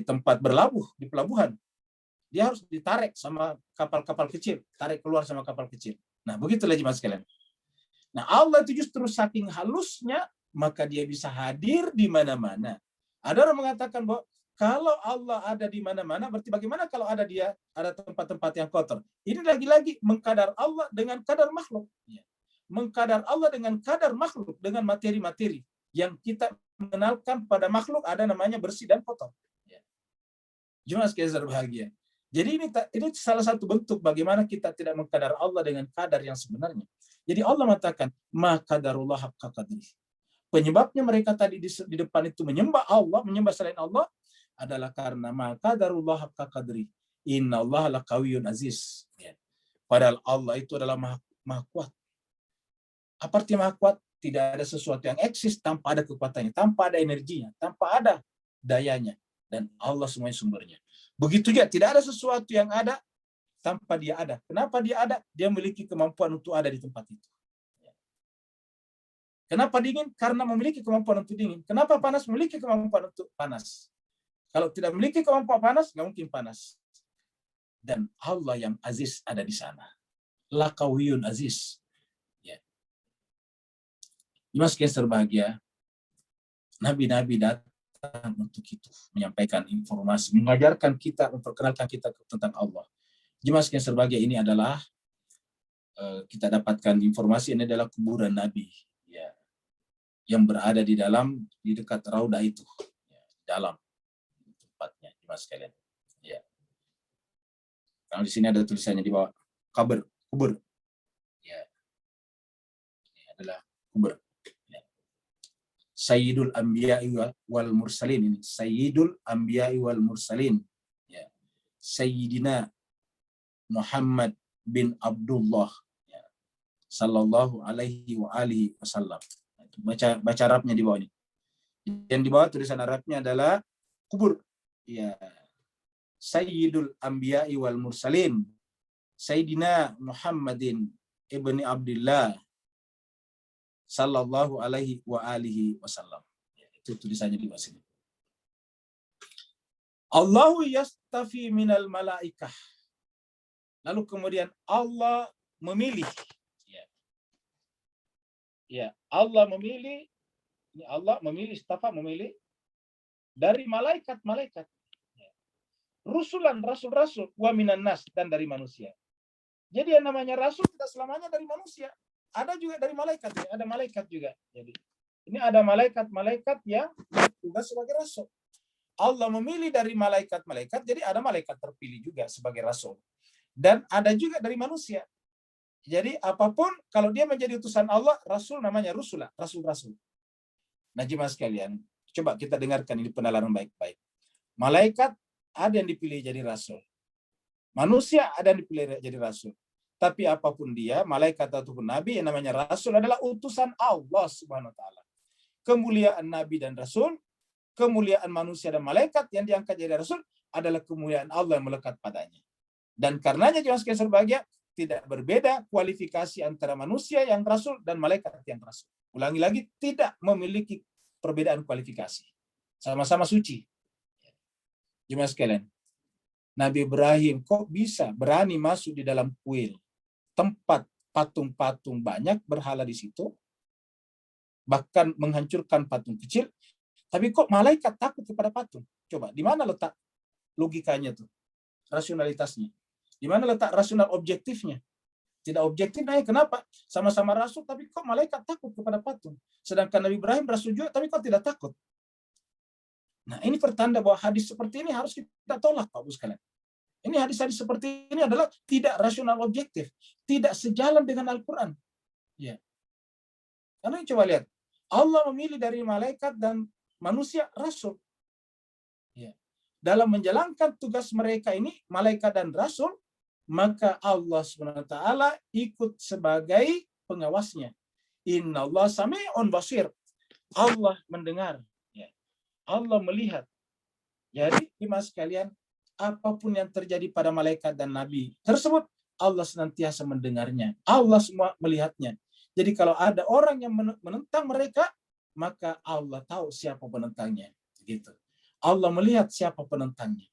tempat berlabuh di pelabuhan. Dia harus ditarik sama kapal-kapal kecil, tarik keluar sama kapal kecil. Nah, begitulah jemaah sekalian. Nah, Allah itu justru saking halusnya, maka dia bisa hadir di mana-mana. Ada orang mengatakan bahwa kalau Allah ada di mana-mana, berarti bagaimana kalau ada tempat-tempat yang kotor? Ini lagi-lagi mengkadar Allah dengan kadar makhluk. Mengkadar Allah dengan kadar makhluk, dengan materi-materi. Yang kita mengenalkan pada makhluk ada namanya bersih dan kotor. Jemaah sekalian berbahagia. Jadi ini salah satu bentuk bagaimana kita tidak mengkadar Allah dengan kadar yang sebenarnya. Jadi Allah mengatakan, ma qadarullah haqqa qadri. Penyebabnya mereka tadi di depan itu menyembah Allah, menyembah selain Allah, adalah karena ma qadarullah haqqa qadri. Innallaha laqawiyyun aziz. Padahal Allah itu adalah maha kuat. Apa artinya maha kuat? Tidak ada sesuatu yang eksis tanpa ada kekuatannya, tanpa ada energinya, tanpa ada dayanya. Dan Allah semuanya sumbernya. Begitu juga, tidak ada sesuatu yang ada tanpa dia ada. Kenapa dia ada? Dia memiliki kemampuan untuk ada di tempat itu. Kenapa dingin? Karena memiliki kemampuan untuk dingin. Kenapa panas? Memiliki kemampuan untuk panas. Kalau tidak memiliki kemampuan panas, nggak mungkin panas. Dan Allah yang aziz ada di sana. Laqawiyyun aziz. Mas Kester bahagia, nabi-nabi datang untuk itu, menyampaikan informasi, mengajarkan kita, memperkenalkan kita tentang Allah. Jemaah sekalian berbahagia, ini adalah kita dapatkan informasi, ini adalah kuburan Nabi, ya, yang berada di dekat raudah itu, ya, dalam tempatnya, jemaah sekalian. Ya. Kalau di sini ada tulisannya di bawah, kubur, ya, ini adalah kubur. Sayyidul Anbiya'i wal Mursalin, ini Sayyidul Anbiya'i wal Mursalin, ya. Sayyidina Muhammad bin Abdullah, ya. Sallallahu alaihi wa alihi wasallam. Baca Arabnya di bawah ini. Yang di bawah tulisan Arabnya adalah kubur, ya. Sayyidul Anbiya'i wal Mursalin, Sayyidina Muhammadin ibni Abdullah sallallahu alaihi wa alihi wasallam. Itu tulisannya di sini. Allahu yastafi minal malaikah. Lalu kemudian Allah memilih. Ya, Allah memilih. Allah memilih, istafa memilih dari malaikat-malaikat. Rusulan, rasul-rasul, wa minan nas, dan dari manusia. Jadi yang namanya rasul tidak selamanya dari manusia. Ada juga dari malaikat, ya. Ada malaikat juga. Jadi ini ada malaikat-malaikat yang bertugas sebagai rasul. Allah memilih dari malaikat-malaikat, jadi ada malaikat terpilih juga sebagai rasul. Dan ada juga dari manusia. Jadi apapun, kalau dia menjadi utusan Allah, rasul namanya rusulah, rasul-rasul. Nah jemaah sekalian, coba kita dengarkan ini penalaran baik-baik. Malaikat ada yang dipilih jadi rasul. Manusia ada yang dipilih jadi rasul. Tapi apapun dia, malaikat ataupun nabi, yang namanya rasul adalah utusan Allah Subhanahu wa taala. Kemuliaan nabi dan rasul, kemuliaan manusia dan malaikat yang diangkat jadi rasul adalah kemuliaan Allah yang melekat padanya. Dan karenanya jemaah sekalian berbahagia, tidak berbeda kualifikasi antara manusia yang rasul dan malaikat yang rasul. Ulangi lagi, tidak memiliki perbedaan kualifikasi. Sama-sama suci. Jemaah sekalian, Nabi Ibrahim kok bisa berani masuk di dalam kuil, tempat patung-patung banyak berhala di situ, bahkan menghancurkan patung kecil, tapi kok malaikat takut kepada patung? Coba, di mana letak logikanya tuh? Rasionalitasnya. Di mana letak rasional objektifnya? Tidak objektif, nah kenapa? Sama-sama rasul, tapi kok malaikat takut kepada patung? Sedangkan Nabi Ibrahim rasul juga, tapi kok tidak takut? Nah, ini pertanda bahwa hadis seperti ini harus kita tolak, Pak Bu sekalian. Ini hadis-hadis seperti ini adalah tidak rasional objektif, tidak sejalan dengan Al-Quran. Ya. Karena coba lihat, Allah memilih dari malaikat dan manusia rasul. Ya. Dalam menjalankan tugas mereka ini, malaikat dan rasul, maka Allah SWT ikut sebagai pengawasnya. Innallaha sami'un basir. Allah mendengar. Ya. Allah melihat. Jadi, jemaah sekalian, apapun yang terjadi pada malaikat dan nabi tersebut, Allah senantiasa mendengarnya. Allah semua melihatnya. Jadi kalau ada orang yang menentang mereka, maka Allah tahu siapa penentangnya. Gitu. Allah melihat siapa penentangnya.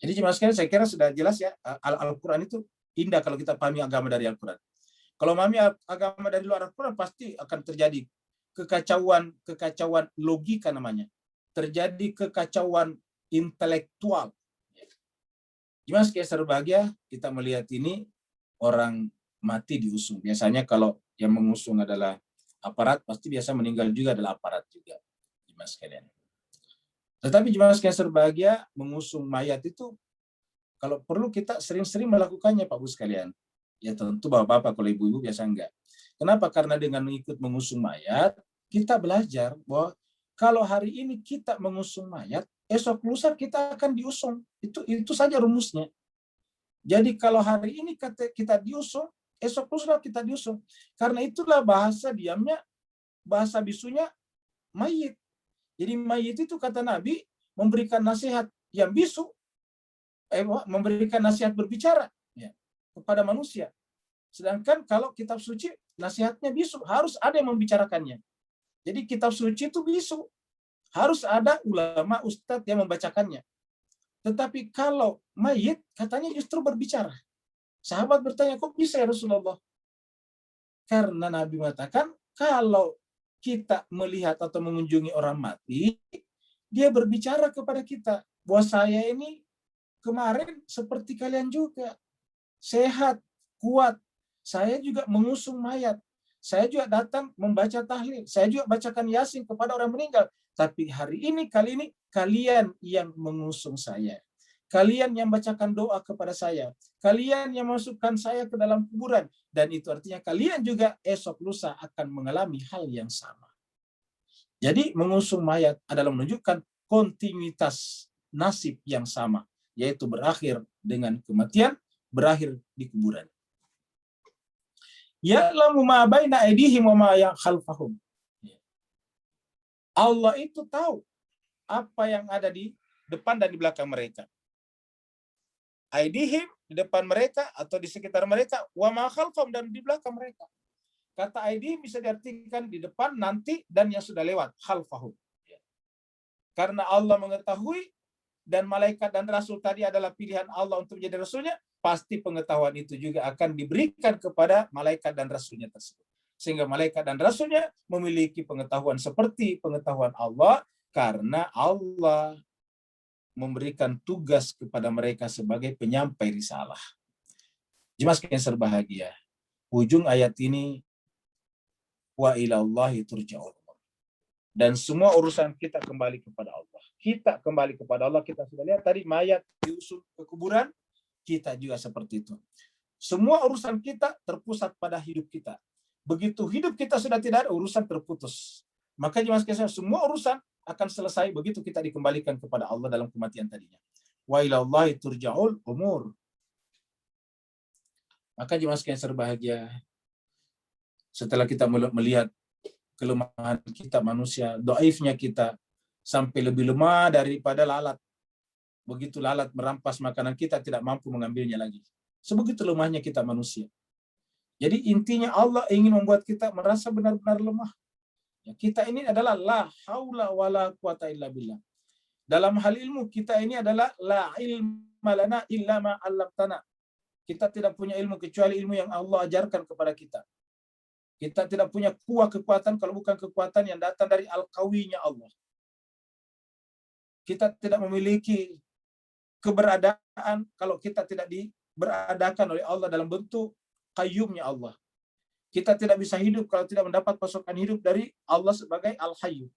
Jadi jemaah sekalian, saya kira sudah jelas ya, Al-Quran itu indah kalau kita pahami agama dari Al-Quran. Kalau memahami agama dari luar Al-Quran, pasti akan terjadi kekacauan logika namanya. Terjadi kekacauan intelektual. Jemaah sekalian berbahagia, kita melihat ini orang mati diusung. Biasanya kalau yang mengusung adalah aparat, pasti biasa meninggal juga adalah aparat juga. Jemaah sekalian. Tetapi jemaah sekalian berbahagia, mengusung mayat itu kalau perlu kita sering-sering melakukannya, Pak Bu sekalian. Ya tentu bapak-bapak, kalau ibu-ibu biasa enggak. Kenapa? Karena dengan mengikut mengusung mayat, kita belajar bahwa kalau hari ini kita mengusung mayat, esok lusa kita akan diusung. Itu saja rumusnya. Jadi kalau hari ini kita diusung, esok lusa kita diusung. Karena itulah bahasa diamnya, bahasa bisunya mayit. Jadi mayit itu kata Nabi memberikan nasihat yang bisu, memberikan nasihat berbicara ya, kepada manusia. Sedangkan kalau kitab suci nasihatnya bisu, harus ada yang membicarakannya. Jadi kitab suci itu bisu, harus ada ulama ustadz yang membacakannya. Tetapi kalau mayit katanya justru berbicara. Sahabat bertanya, kok bisa ya Rasulullah? Karena Nabi mengatakan kalau kita melihat atau mengunjungi orang mati, dia berbicara kepada kita bahwa saya ini kemarin seperti kalian juga, sehat, kuat. Saya juga mengusung mayat. Saya juga datang membaca tahlil. Saya juga bacakan Yasin kepada orang meninggal. Tapi hari ini, kali ini, kalian yang mengusung saya. Kalian yang bacakan doa kepada saya. Kalian yang masukkan saya ke dalam kuburan. Dan itu artinya kalian juga esok lusa akan mengalami hal yang sama. Jadi mengusung mayat adalah menunjukkan kontinuitas nasib yang sama. Yaitu berakhir dengan kematian, berakhir di kuburan. Ya'lamu ma baina aydihim wa ma khalfahum. Allah itu tahu apa yang ada di depan dan di belakang mereka. Aydihim, di depan mereka atau di sekitar mereka, wa ma khalfahum, dan di belakang mereka. Kata aidi bisa diartikan di depan, nanti, dan yang sudah lewat, khalfahum. Karena Allah mengetahui dan malaikat dan rasul tadi adalah pilihan Allah untuk menjadi rasulnya, pasti pengetahuan itu juga akan diberikan kepada malaikat dan rasulnya tersebut. Sehingga malaikat dan rasulnya memiliki pengetahuan seperti pengetahuan Allah, karena Allah memberikan tugas kepada mereka sebagai penyampai risalah. Jemaah sekalian berbahagia, ujung ayat ini, wa ilallahi turja'ul umur. Dan semua urusan kita kembali kepada Allah. Kita kembali kepada Allah. Kita sudah lihat tadi mayat diusung ke kuburan, kita juga seperti itu. Semua urusan kita terpusat pada hidup kita. Begitu hidup kita sudah tidak ada, urusan terputus. Maka jemaah sekalian, semua urusan akan selesai begitu kita dikembalikan kepada Allah dalam kematian tadinya. Wa ilallahi turja'ul umur. Maka jemaah sekalian berbahagia, setelah kita melihat kelemahan kita manusia, dhaifnya kita, sampai lebih lemah daripada lalat. Begitu lalat merampas makanan kita, tidak mampu mengambilnya lagi. Sebegitu lemahnya kita manusia. Jadi intinya Allah ingin membuat kita merasa benar-benar lemah. Ya, kita ini adalah la haula wala quwata illa billah. Dalam hal ilmu kita ini adalah la ilma lana illa ma 'allamtana. Kita tidak punya ilmu kecuali ilmu yang Allah ajarkan kepada kita. Kita tidak punya kekuatan kalau bukan kekuatan yang datang dari al-qawinya Allah. Kita tidak memiliki keberadaan kalau kita tidak diberadakan oleh Allah dalam bentuk qayyumnya Allah. Kita tidak bisa hidup kalau tidak mendapat pasokan hidup dari Allah sebagai al-hayyu.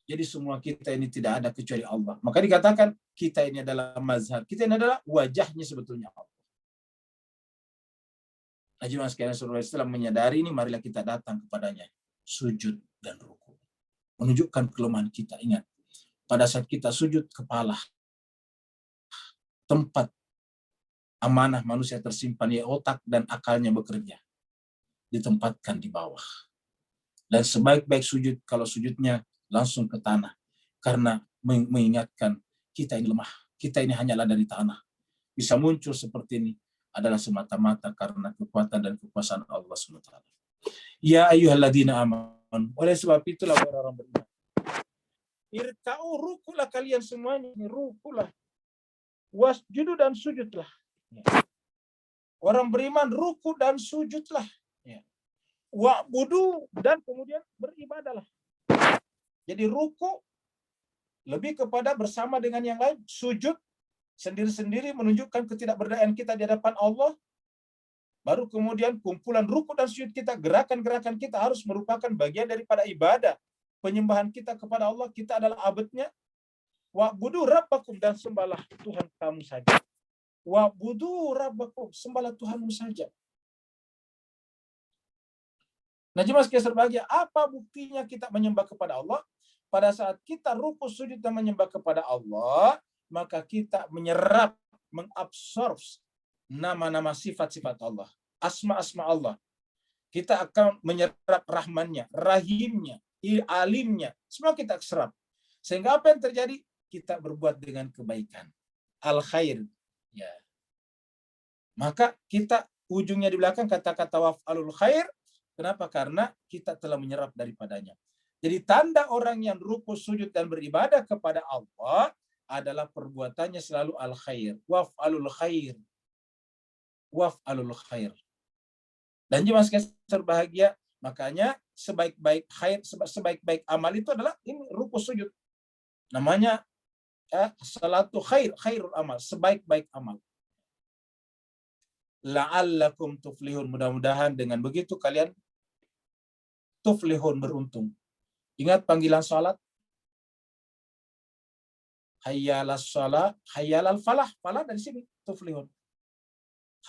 Jadi semua kita ini tidak ada kecuali Allah. Maka dikatakan kita ini adalah mazhar. Kita ini adalah wajahnya sebetulnya Allah. Jemaah sekalian setelah menyadari ini, marilah kita datang kepadanya, sujud dan ruku. Menunjukkan kelemahan kita. Ingat, pada saat kita sujud, kepala, tempat amanah manusia tersimpan, ya otak dan akalnya bekerja, ditempatkan di bawah. Dan sebaik-baik sujud, kalau sujudnya langsung ke tanah. Karena mengingatkan kita ini lemah, kita ini hanyalah dari tanah. Bisa muncul seperti ini adalah semata-mata karena kekuatan dan kekuasaan Allah SWT. Ya ayyuhalladzina amanu, oleh sebab itulah orang-orang beriman, irka'u, rukulah kalian semuanya, rukulah, wasjudu dan sujudlah. Orang beriman ruku dan sujudlah. Wa'budu dan kemudian beribadahlah. Jadi ruku lebih kepada bersama dengan yang lain, sujud sendiri-sendiri menunjukkan ketidakberdayaan kita di hadapan Allah. Baru kemudian kumpulan ruku dan sujud kita, gerakan-gerakan kita harus merupakan bagian daripada ibadah. Penyembahan kita kepada Allah, kita adalah abadnya. Wa'budu rabbakum, dan sembahlah Tuhan kamu saja. Wa'budu rabbakum, sembahlah Tuhanmu saja. Nah, jemaah sekalian berbahagia, apa buktinya kita menyembah kepada Allah? Pada saat kita ruku sujud dan menyembah kepada Allah, maka kita menyerap, mengabsorb nama-nama sifat-sifat Allah, asma-asma Allah. Kita akan menyerap rahmannya, rahimnya, alimnya, semua kita serap. Sehingga apa yang terjadi? Kita berbuat dengan kebaikan, al-khair. Ya. Maka kita ujungnya di belakang kata-kata waf'alul khair. Kenapa? Karena kita telah menyerap daripadanya. Jadi tanda orang yang ruku sujud dan beribadah kepada Allah adalah perbuatannya selalu al-khair. Waf'alul khair. Waf'alul khair. Dan jemaah sekalian berbahagia, makanya sebaik-baik khair, sebaik-baik amal itu adalah ini ruku sujud. Namanya salatu khair, khairul amal, sebaik-baik amal. La'allakum tuflihun, mudah-mudahan dengan begitu kalian tuflihun, beruntung. Ingat panggilan salat. Hayyalas shalah, hayyalal falah. Falah dari sini, tuflihun.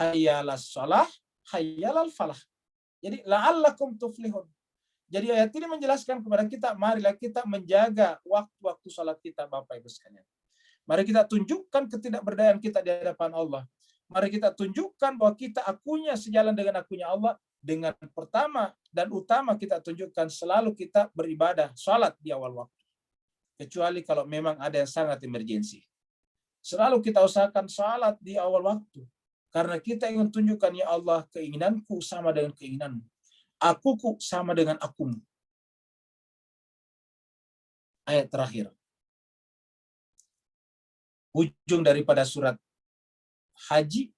Hayyalas shalah, hayyalal falah. Jadi la'allakum tuflihun. Jadi ayat ini menjelaskan kepada kita, marilah kita menjaga waktu-waktu salat kita, Bapak Ibu sekalian. Mari kita tunjukkan ketidakberdayaan kita di hadapan Allah. Mari kita tunjukkan bahwa kita akunya sejalan dengan akunya Allah. Dengan pertama dan utama kita tunjukkan selalu kita beribadah, salat di awal waktu. Kecuali kalau memang ada yang sangat emergensi. Selalu kita usahakan salat di awal waktu. Karena kita ingin tunjukkan, ya Allah, keinginanku sama dengan keinginanmu. Akuku sama dengan akumu. Ayat terakhir. Ujung daripada surat haji.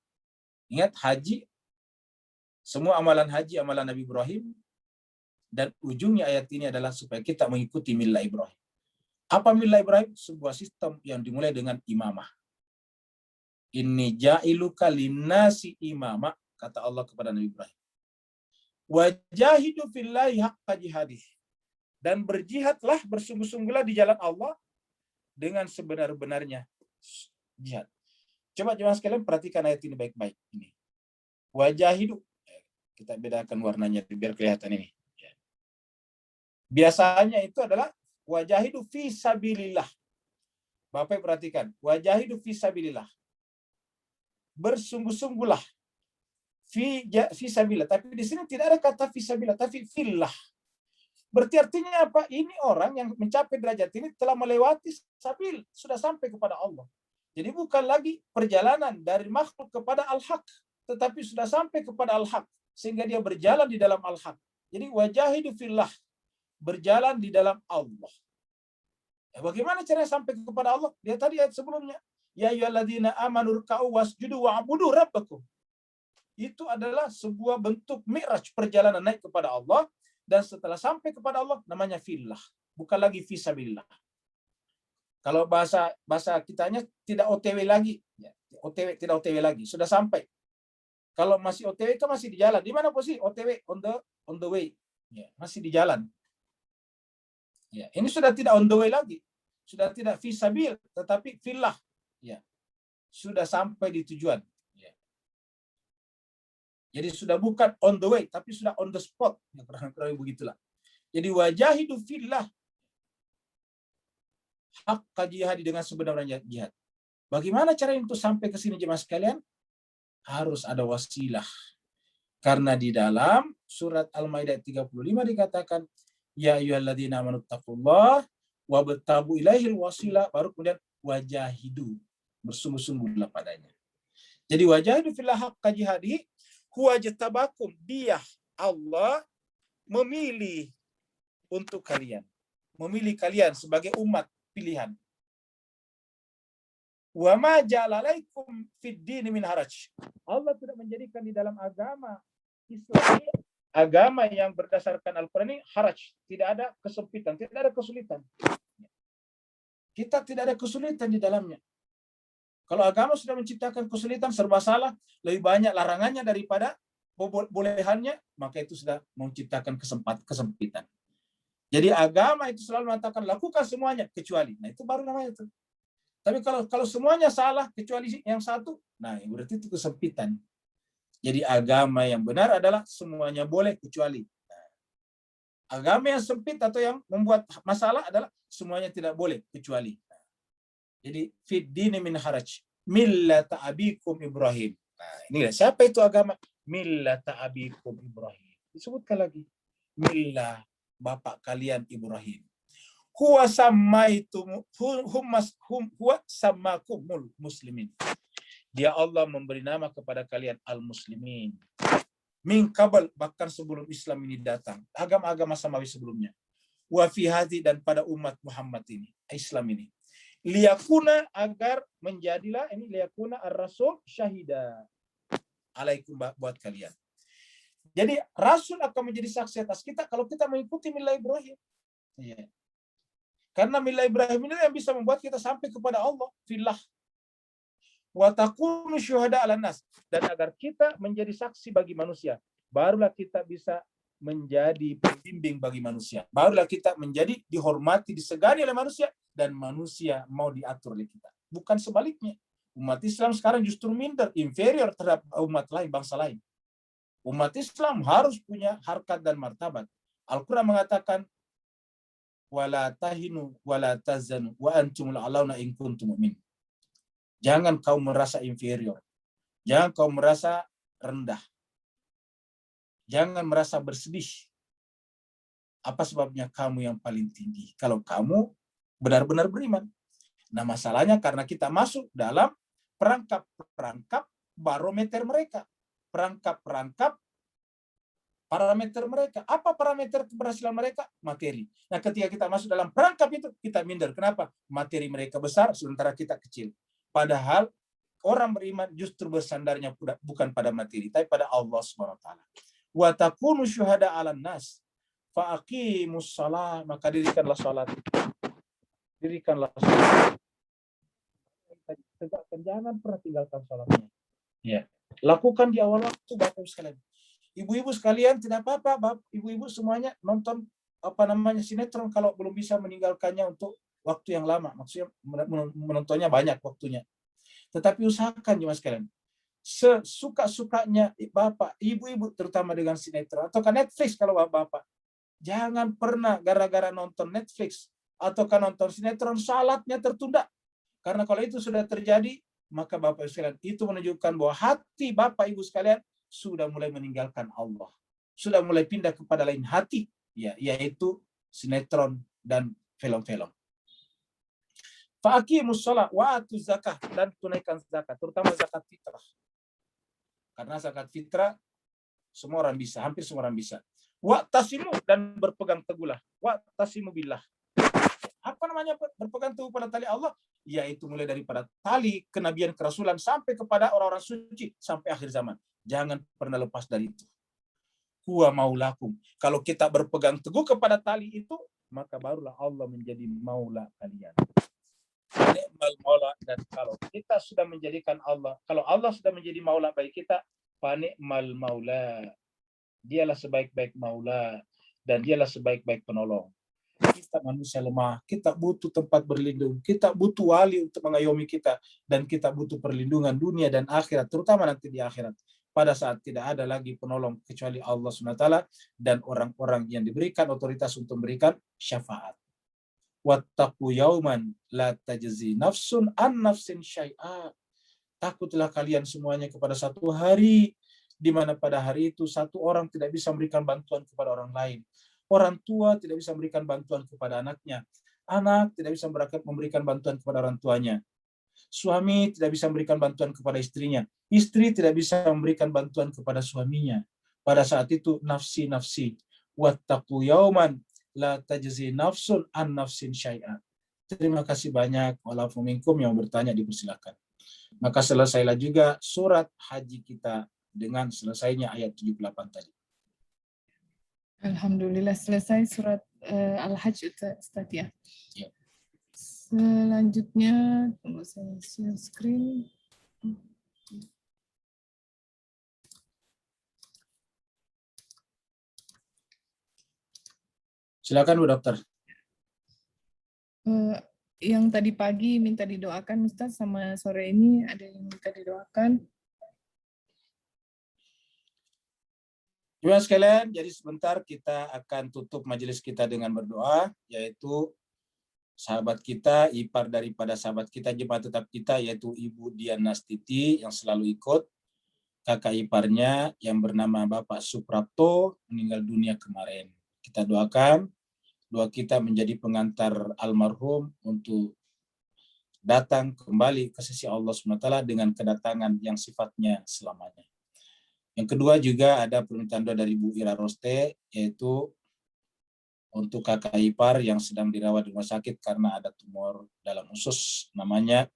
Ingat haji. Semua amalan haji, amalan Nabi Ibrahim. Dan ujungnya ayat ini adalah supaya kita mengikuti milah Ibrahim. Apa milah Ibrahim? Sebuah sistem yang dimulai dengan imamah. Inni ja'iluka linnasi imamah, kata Allah kepada Nabi Ibrahim. Wajahidu fillahi haqqa jihadih. Dan berjihadlah, bersungguh-sungguhlah di jalan Allah dengan sebenar-benarnya jihad. Coba sekalian perhatikan ayat ini baik-baik. Ini. Wajahidu. Kita bedakan warnanya biar kelihatan ini. Biasanya itu adalah wajahidu fi sabilillah. Bapak perhatikan. Wajahidu fi sabilillah. Bersungguh-sungguhlah. Fi sabilillah. Tapi di sini tidak ada kata fi sabilillah, tapi fillah. Berarti artinya apa? Ini orang yang mencapai derajat ini telah melewati sabil, sudah sampai kepada Allah. Jadi bukan lagi perjalanan dari makhluk kepada al-haq, tetapi sudah sampai kepada al-haq, sehingga dia berjalan di dalam al-haq. Jadi wajahidu fillah, berjalan di dalam Allah. Bagaimana caranya sampai kepada Allah? Dia tadi ayat sebelumnya, ya ayyuhalladzina amanu ruk'u wasjudu wa'budu rabbakum. Itu adalah sebuah bentuk mi'raj, perjalanan naik kepada Allah. Dan setelah sampai kepada Allah, namanya fillah. Bukan lagi fisabilillah. Kalau bahasa kitanya tidak OTW lagi. Ya, tidak OTW lagi. Sudah sampai. Kalau masih OTW itu masih di jalan. Di mana posisi? OTW, on the way. Ya, masih di jalan. Ya, ini sudah tidak on the way lagi. Sudah tidak fisabil, tetapi fillah. Ya, sudah sampai di tujuan. Jadi sudah bukan on the way, tapi sudah on the spot. Ya, kurang begitulah. Jadi wajahidu fillah. Haqqa jihadi, dengan sebenarnya jihad. Bagaimana cara untuk sampai ke sini jemaah sekalian? Harus ada wasilah. Karena di dalam surat Al-Maidah 35 dikatakan, ya ayyuhalladzina amanu taqullah wabtagu ilaihil wasilah, baru kemudian wajahidu, bersungguh-sungguhlah padanya. Jadi wajahidu fillah haqqa jihadi. Huwa jatabakum, dia Allah memilih untuk kalian, memilih kalian sebagai umat pilihan. Wa ma ja'alaikum fid din min haraj. Allah tidak menjadikan di dalam agama Islam, agama yang berdasarkan Al-Qur'an ini haraj, tidak ada kesempitan, tidak ada kesulitan. Kita tidak ada kesulitan di dalamnya. Kalau agama sudah menciptakan kesulitan, serba salah, lebih banyak larangannya daripada bolehannya, maka itu sudah menciptakan kesempitan. Jadi agama itu selalu mengatakan lakukan semuanya kecuali. Nah, itu baru namanya itu. Tapi kalau semuanya salah kecuali yang satu, nah berarti itu kesempitan. Jadi agama yang benar adalah semuanya boleh kecuali. Nah, agama yang sempit atau yang membuat masalah adalah semuanya tidak boleh kecuali. Jadi fid dini min haraj, millata abikum Ibrahim. Nah, ini siapa itu agama? Millata abikum Ibrahim. Disebutkan lagi. Millah, bapak kalian Ibrahim. Huwa sammakumul muslimin. Dia Allah memberi nama kepada kalian al-muslimin. Min qabl, bahkan sebelum Islam ini datang. Agama-agama samawi sebelumnya. Wa fi hadhi, dan pada umat Muhammad ini, Islam ini. Liyakuna, agar menjadilah ini liyakuna ar-rasul syahida alaikum, buat kalian. Jadi rasul akan menjadi saksi atas kita kalau kita mengikuti milah Ibrahim. Ya. Karena milah Ibrahim ini yang bisa membuat kita sampai kepada Allah fillah. Wa takunu syuhada 'alan nas, dan agar kita menjadi saksi bagi manusia, barulah kita bisa menjadi pembimbing bagi manusia. Barulah kita menjadi dihormati, disegani oleh manusia, dan manusia mau diatur oleh kita. Bukan sebaliknya. Umat Islam sekarang justru minder, inferior terhadap umat lain, bangsa lain. Umat Islam harus punya harkat dan martabat. Al-Quran mengatakan, wala tahinu wala tazanu wa antumul a'launa in kuntum mu'min. Jangan kau merasa inferior. Jangan kau merasa rendah. Jangan merasa bersedih. Apa sebabnya? Kamu yang paling tinggi. Kalau kamu benar-benar beriman. Nah, masalahnya karena kita masuk dalam perangkap-perangkap barometer mereka. Perangkap-perangkap parameter mereka. Apa parameter keberhasilan mereka? Materi. Nah, ketika kita masuk dalam perangkap itu, kita minder. Kenapa? Materi mereka besar, sementara kita kecil. Padahal orang beriman justru bersandarnya bukan pada materi, tapi pada Allah SWT. Wa takunu syuhada 'alan nas fa aqimus shalah, maka dirikanlah salat. Dirikanlah salat. Tegakkan, jangan pernah tinggalkan salatnya. Ya. Lakukan di awal waktu, Bapak sekalian. Ibu-ibu sekalian tidak apa-apa, ibu-ibu semuanya nonton sinetron kalau belum bisa meninggalkannya untuk waktu yang lama. Maksudnya menontonnya banyak waktunya. Tetapi usahakan jemaah sekalian, sesuka-sukanya Bapak, ibu-ibu terutama dengan sinetron atau Netflix kalau Bapak, jangan pernah gara-gara nonton Netflix atau nonton sinetron salatnya tertunda. Karena kalau itu sudah terjadi, maka Bapak sekalian, itu menunjukkan bahwa hati Bapak Ibu sekalian sudah mulai meninggalkan Allah. Sudah mulai pindah kepada lain hati, yaitu sinetron dan film-film. Fa'aqimus shalah wa atuz zakah, dan tunaikan zakat, terutama zakat fitrah. Karena zakat fitrah semua orang bisa, hampir semua orang bisa. Wa'tasimu, dan berpegang teguhlah. Wa'tasimu billah. Apa namanya berpegang teguh pada tali Allah? Yaitu mulai daripada tali kenabian, kerasulan sampai kepada orang-orang suci sampai akhir zaman. Jangan pernah lepas dari itu. Huwa maulakum. Kalau kita berpegang teguh kepada tali itu, maka barulah Allah menjadi maula kalian. Ni'mal maula, dan kalau kita sudah menjadikan Allah, kalau Allah sudah menjadi maula bagi kita, fa ni'mal maula. Dialah sebaik-baik maula dan dialah sebaik-baik penolong. Kita manusia lemah, kita butuh tempat berlindung, kita butuh wali untuk mengayomi kita, dan kita butuh perlindungan dunia dan akhirat, terutama nanti di akhirat. Pada saat tidak ada lagi penolong kecuali Allah SWT dan orang-orang yang diberikan otoritas untuk memberikan syafaat. Wattaqu yauman la tajzi nafsun an nafsin syai'a. Takutlah kalian semuanya kepada satu hari di mana pada hari itu satu orang tidak bisa memberikan bantuan kepada orang lain. Orang tua tidak bisa memberikan bantuan kepada anaknya. Anak tidak bisa memberikan bantuan kepada orang tuanya. Suami tidak bisa memberikan bantuan kepada istrinya. Istri tidak bisa memberikan bantuan kepada suaminya. Pada saat itu nafsi. Wattaqu yauman la tajzi nafsun an nafsin syai'a. Terima kasih banyak. Walafu minkum yang bertanya dipersilakan. Maka selesailah juga surat haji kita dengan selesainya ayat 78 tadi. Alhamdulillah selesai surat Al-Hajj Ustaz ya. Ya. Selanjutnya tunggu saya share screen. Silakan Bu Dokter. Yang tadi pagi minta didoakan Ustaz, sama sore ini ada yang minta didoakan. Jemaah sekalian, jadi sebentar kita akan tutup majelis kita dengan berdoa, yaitu sahabat kita, ipar daripada sahabat kita, jemaah tetap kita, yaitu Ibu Dian Nastiti yang selalu ikut, kakak iparnya yang bernama Bapak Suprapto meninggal dunia kemarin. Kita doakan, doa kita menjadi pengantar almarhum untuk datang kembali ke sisi Allah SWT dengan kedatangan yang sifatnya selamanya. Yang kedua juga ada permintaan doa dari Bu Ira Roste, yaitu untuk kakak ipar yang sedang dirawat di rumah sakit karena ada tumor dalam usus, namanya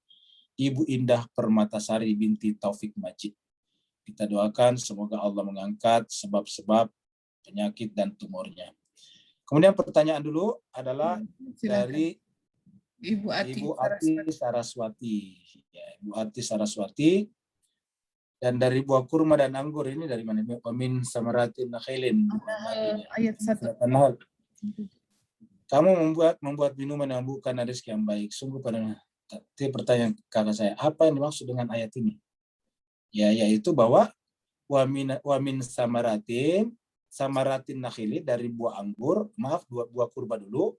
Ibu Indah Permatasari binti Taufik Majid. Kita doakan semoga Allah mengangkat sebab-sebab penyakit dan tumornya. Kemudian pertanyaan dulu adalah dari Ibu Ati Saraswati. Ya, Ibu Ati Saraswati. Dan dari buah kurma dan anggur ini dari mana? Min samaratin nakhilin. Ayat 1. Kamu membuat minuman yang bukan rezeki yang baik. Sungguh pada pertanyaan kakak saya, apa yang dimaksud dengan ayat ini? Ya, yaitu bahwa wa min samaratin nakhili, dari buah anggur, buah kurma dulu,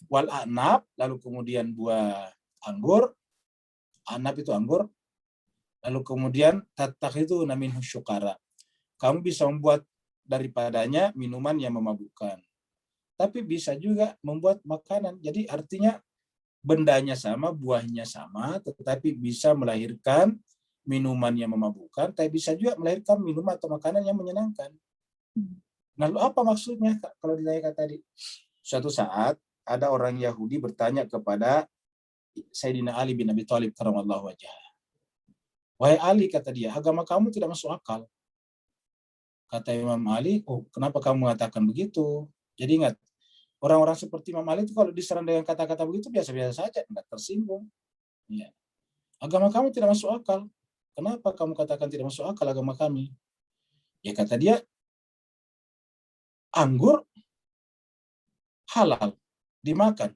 wal a'nab, lalu kemudian buah anggur, anab itu anggur, lalu kemudian tattakhidhu minhu syukara. Kamu bisa membuat daripadanya minuman yang memabukkan. Tapi bisa juga membuat makanan. Jadi artinya bendanya sama, buahnya sama, tetapi bisa melahirkan minuman yang memabukkan, tapi bisa juga melahirkan minuman atau makanan yang menyenangkan. Nah, lalu apa maksudnya kalau ditanyakan tadi? Suatu saat ada orang Yahudi bertanya kepada Sayyidina Ali bin Abi Thalib karramallahu wajhah. Wahai Ali, kata dia, agama kamu tidak masuk akal. Kata Imam Ali, oh kenapa kamu mengatakan begitu? Jadi ingat, orang-orang seperti Imam Ali itu kalau diserang dengan kata-kata begitu biasa-biasa saja, tidak tersinggung. Ya. Agama kamu tidak masuk akal. Kenapa kamu katakan tidak masuk akal agama kami? Ya kata dia, anggur halal dimakan.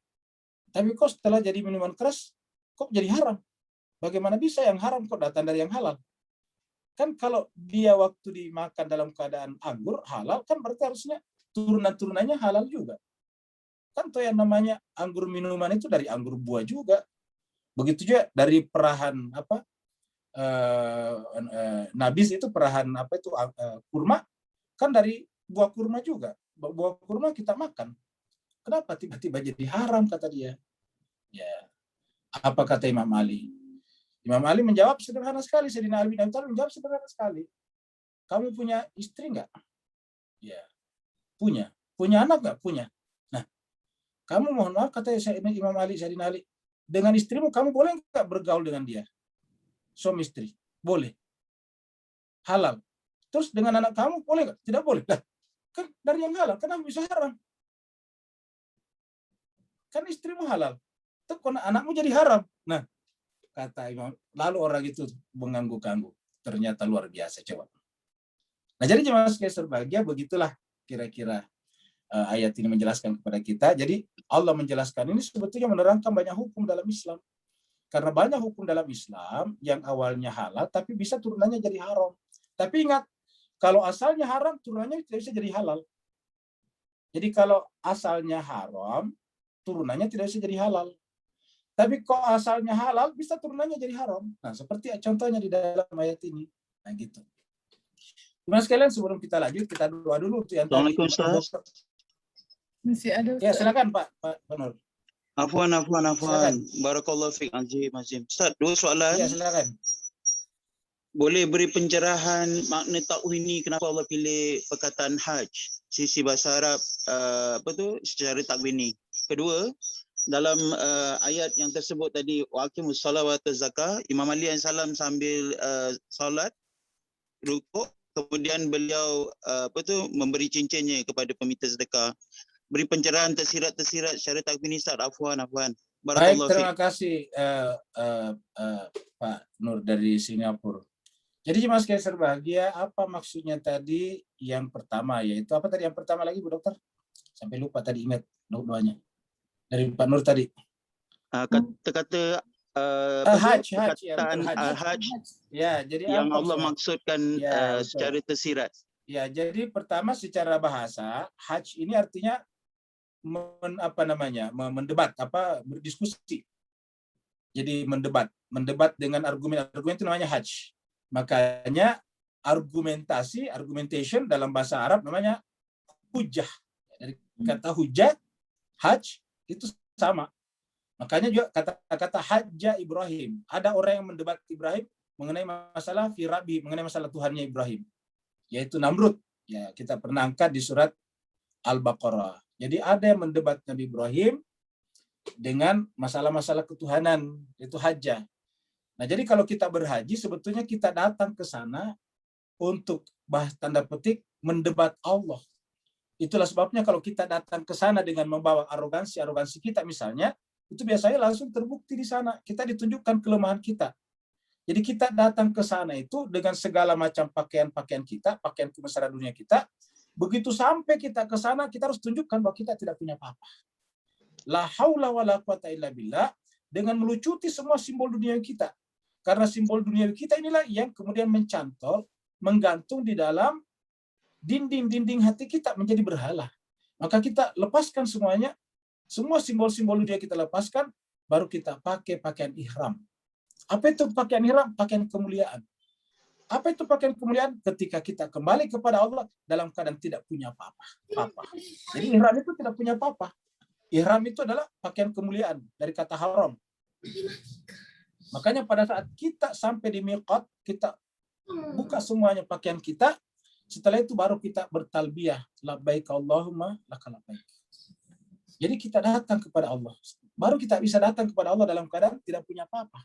Tapi kok setelah jadi minuman keras, kok jadi haram? Bagaimana bisa yang haram kok datang dari yang halal? Kan kalau dia waktu dimakan dalam keadaan anggur halal, kan berarti harusnya turunan-turunannya halal juga. Kan tuh yang namanya anggur minuman itu dari anggur buah juga. Begitu juga dari perahan apa? Nabis itu perahan apa itu kurma, kan dari buah kurma juga. Buah kurma kita makan. Kenapa tiba-tiba jadi haram, kata dia? Ya. Apa kata Imam Ali? Imam Ali menjawab sederhana sekali. Sayyidina Ali bin Abi Thalib menjawab sederhana sekali. Kamu punya istri nggak? Ya. Punya. Punya anak nggak? Punya. Nah, kamu mohon maaf, kata Imam Ali, Sayyidina Ali, dengan istrimu kamu boleh nggak bergaul dengan dia? Suami istri. Boleh. Halal. Terus dengan anak kamu boleh nggak? Tidak boleh. Lah, kan dari yang halal, kenapa bisa haram? Kan istrimu halal. Terus anakmu jadi haram. Nah, kata Imam, lalu orang itu mengangguk-angguk. Ternyata luar biasa, coba. Nah, jadi jemaah sekalian berbahagia, begitulah kira-kira ayat ini menjelaskan kepada kita. Jadi Allah menjelaskan ini sebetulnya menerangkan banyak hukum dalam Islam. Karena banyak hukum dalam Islam yang awalnya halal, tapi bisa turunannya jadi haram. Tapi ingat, kalau asalnya haram, turunannya tidak bisa jadi halal. Jadi kalau asalnya haram, turunannya tidak bisa jadi halal. Tapi kok asalnya halal, bisa turunannya jadi haram. Nah, seperti contohnya di dalam ayat ini. Nah, gitu. Teman sekalian, sebelum kita lanjut, kita doa dulu untuk yang tadi. Assalamualaikum, Ustaz. Masih ada. Ya, silakan Pak Nur. Afwan. Silakan. Barakallahu fiik Azim. Ustaz, dua soalan. Ya, silakan. Boleh beri pencerahan makna takwih ni, kenapa Allah pilih perkataan hajj, sisi bahasa Arab secara takwih ni. Kedua, dalam ayat yang tersebut tadi, waqimus shalah wa atuz zakah, Imam Ali alaihi salam sambil salat rukuk, kemudian beliau memberi cincinnya kepada peminta sedekah. Beri pencerahan tersirat secara takwih ni, Ustaz. Afwan. Baik, terima kasih Pak Nur dari Singapura. Jadi jemaah sekalian berbahagia, apa maksudnya tadi yang pertama, yaitu apa tadi yang pertama lagi Bu Dokter? Sampai lupa tadi, ingat doanya. Dari Pak Nur tadi. Kata-kata hajj. Ya, jadi yang Allah maksudkan secara tersirat. Ya, jadi pertama secara bahasa, hajj ini artinya mendebat, berdiskusi. Jadi mendebat dengan argumen itu namanya hajj. Makanya argumentation dalam bahasa Arab namanya hujjah. Dari kata hujjah, hajj itu sama. Makanya juga kata hajjah Ibrahim. Ada orang yang mendebat Ibrahim mengenai masalah firabi, mengenai masalah Tuhannya Ibrahim, yaitu Namrud. Ya, kita pernah angkat di surat Al-Baqarah. Jadi ada yang mendebat Nabi Ibrahim dengan masalah-masalah ketuhanan, itu hajjah. Nah, jadi kalau kita berhaji, sebetulnya kita datang ke sana untuk tanda petik mendebat Allah. Itulah sebabnya kalau kita datang ke sana dengan membawa arogansi kita misalnya, itu biasanya langsung terbukti di sana. Kita ditunjukkan kelemahan kita. Jadi kita datang ke sana itu dengan segala macam pakaian-pakaian kita, pakaian kebesaran dunia kita. Begitu sampai kita ke sana, kita harus tunjukkan bahwa kita tidak punya apa-apa. La haula wala quwata illa billah, dengan melucuti semua simbol dunia kita. Karena simbol dunia kita inilah yang kemudian mencantol, menggantung di dalam dinding-dinding hati kita menjadi berhala. Maka kita lepaskan semuanya, semua simbol-simbol dunia kita lepaskan, baru kita pakai pakaian ihram. Apa itu pakaian ihram? Pakaian kemuliaan. Apa itu pakaian kemuliaan? Ketika kita kembali kepada Allah dalam keadaan tidak punya apa-apa. Jadi ihram itu tidak punya apa-apa. Ihram itu adalah pakaian kemuliaan dari kata haram. Makanya pada saat kita sampai di miqat, kita buka semuanya pakaian kita, Setelah itu baru kita bertalbiyah, labbaik Allahumma lakal labbaik. Jadi kita datang kepada Allah. Baru kita bisa datang kepada Allah dalam keadaan tidak punya apa-apa.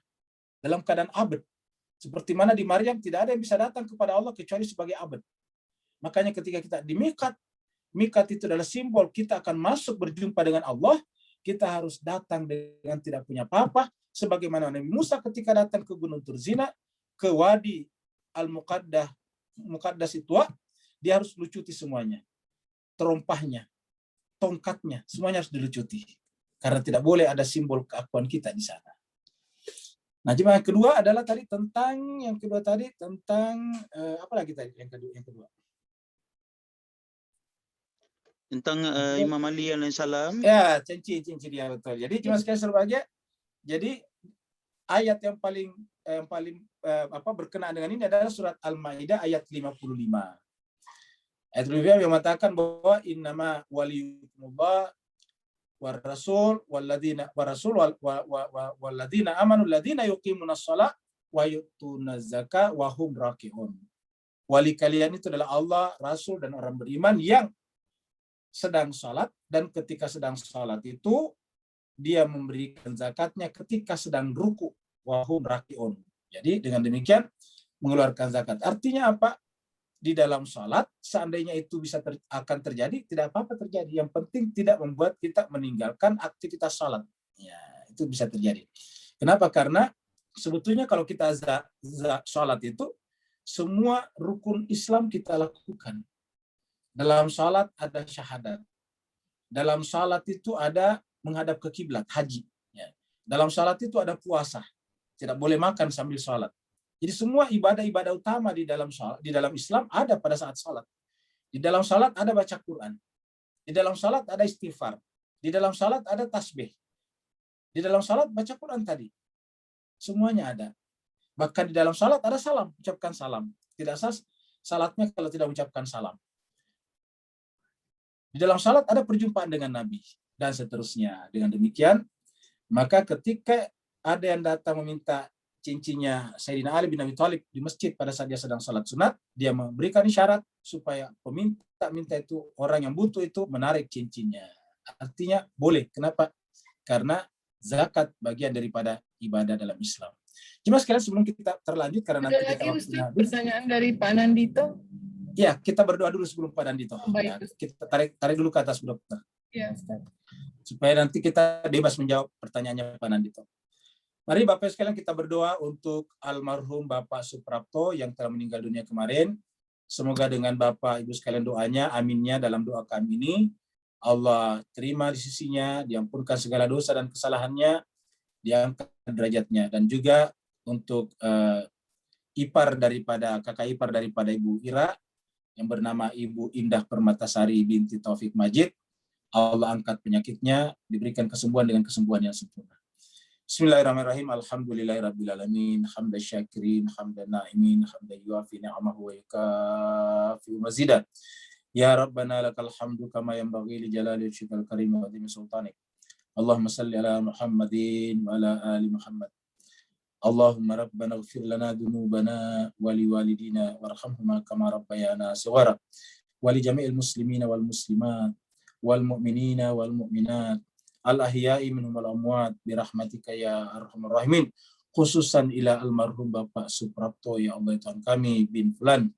Dalam keadaan abad. Seperti mana di Maryam tidak ada yang bisa datang kepada Allah kecuali sebagai abad. Makanya ketika kita di miqat, miqat itu adalah simbol kita akan masuk berjumpa dengan Allah, kita harus datang dengan tidak punya apa-apa. Sebagaimana Nabi Musa ketika datang ke Gunung Turzina, ke Wadi Al-Muqaddas itu, dia harus lucuti semuanya. Terompahnya, tongkatnya, semuanya harus dilucuti. Karena tidak boleh ada simbol keakuan kita di sana. Nah, jemaah yang kedua adalah tadi tentang apa lagi tadi yang kedua? Tentang Imam Ali alaihi salam. Ya, cincin dia betul. Jadi cuma sekali sebagai jadi ayat yang paling berkenaan dengan ini adalah surat Al-Maidah ayat 55. Ayat 55 yang mengatakan bahwa innama waliyukumullah war rasul walladzina amanu alladzina yuqimunas shalah wa yu'tunaz zakah wa hum raki'un. Wali kalian itu adalah Allah, Rasul dan orang beriman yang sedang salat, dan ketika sedang salat itu dia memberikan zakatnya ketika sedang ruku, wa hum raki'un. Jadi dengan demikian mengeluarkan zakat. Artinya apa? Di dalam salat, seandainya itu bisa akan terjadi, tidak apa-apa terjadi. Yang penting tidak membuat kita meninggalkan aktivitas salat. Ya, itu bisa terjadi. Kenapa? Karena sebetulnya kalau kita salat itu, semua rukun Islam kita lakukan. Dalam salat ada syahadat. Dalam salat itu ada menghadap ke kiblat, haji. Ya. Dalam salat itu ada puasa. Tidak boleh makan sambil salat. Jadi semua ibadah-ibadah utama di dalam Islam ada pada saat salat. Di dalam salat ada baca Quran. Di dalam salat ada istighfar. Di dalam salat ada tasbih. Di dalam salat baca Quran tadi. Semuanya ada. Bahkan di dalam salat ada salam, ucapkan salam. Tidak sah salatnya kalau tidak ucapkan salam. Di dalam salat ada perjumpaan dengan Nabi dan seterusnya. Dengan demikian, maka ketika ada yang datang meminta cincinnya Sayyidina Ali bin Abi Thalib di masjid pada saat dia sedang salat sunat, dia memberikan isyarat supaya peminta itu, orang yang butuh itu menarik cincinnya. Artinya boleh. Kenapa? Karena zakat bagian daripada ibadah dalam Islam. Cuma sekalian sebelum kita terlanjut karena nanti kita waktunya habis. Pertanyaan dari Pak Nandito. Ya, kita berdoa dulu sebelum Pak Nandito. Baik. Ya, kita tarik dulu ke atas, Bu Dokter. Ya, Ustaz. Supaya nanti kita bebas menjawab pertanyaannya Pak Nandito. Mari Bapak sekalian kita berdoa untuk almarhum Bapak Suprapto yang telah meninggal dunia kemarin. Semoga dengan Bapak Ibu sekalian doanya, aminnya dalam doa kami ini, Allah terima di sisinya, diampunkan segala dosa dan kesalahannya, diangkat derajatnya. Dan juga untuk kakak ipar daripada Ibu Ira, yang bernama Ibu Indah Permatasari binti Taufik Majid, Allah angkat penyakitnya, diberikan kesembuhan dengan kesembuhan yang sempurna. Bismillahirrahmanirrahim. Alhamdulillahirrabbilalamin. Hamdan syakirin, hamdan na'imin, hamdan yuafi ni'amahu wa yukafi mazidah. Ya Rabbana lakal hamdu kama yanbaghi li jalali wajhikal karim wa azimi sultanik. Allahumma salli ala Muhammadin wa ala ali Muhammad. Allahumma rabbana ighfir lana dhunubana wa li walidina warhamhuma kama rabbayana shighara. Wa li jami'il muslimina wal muslimat wal mu'minina wal mu'minat al-ahya'i minhum al-amwat birahmatika ya arhamar rahimin, khususan ila almarhum Bapak Suprapto, ya Allah Tuhan kami bin fulan.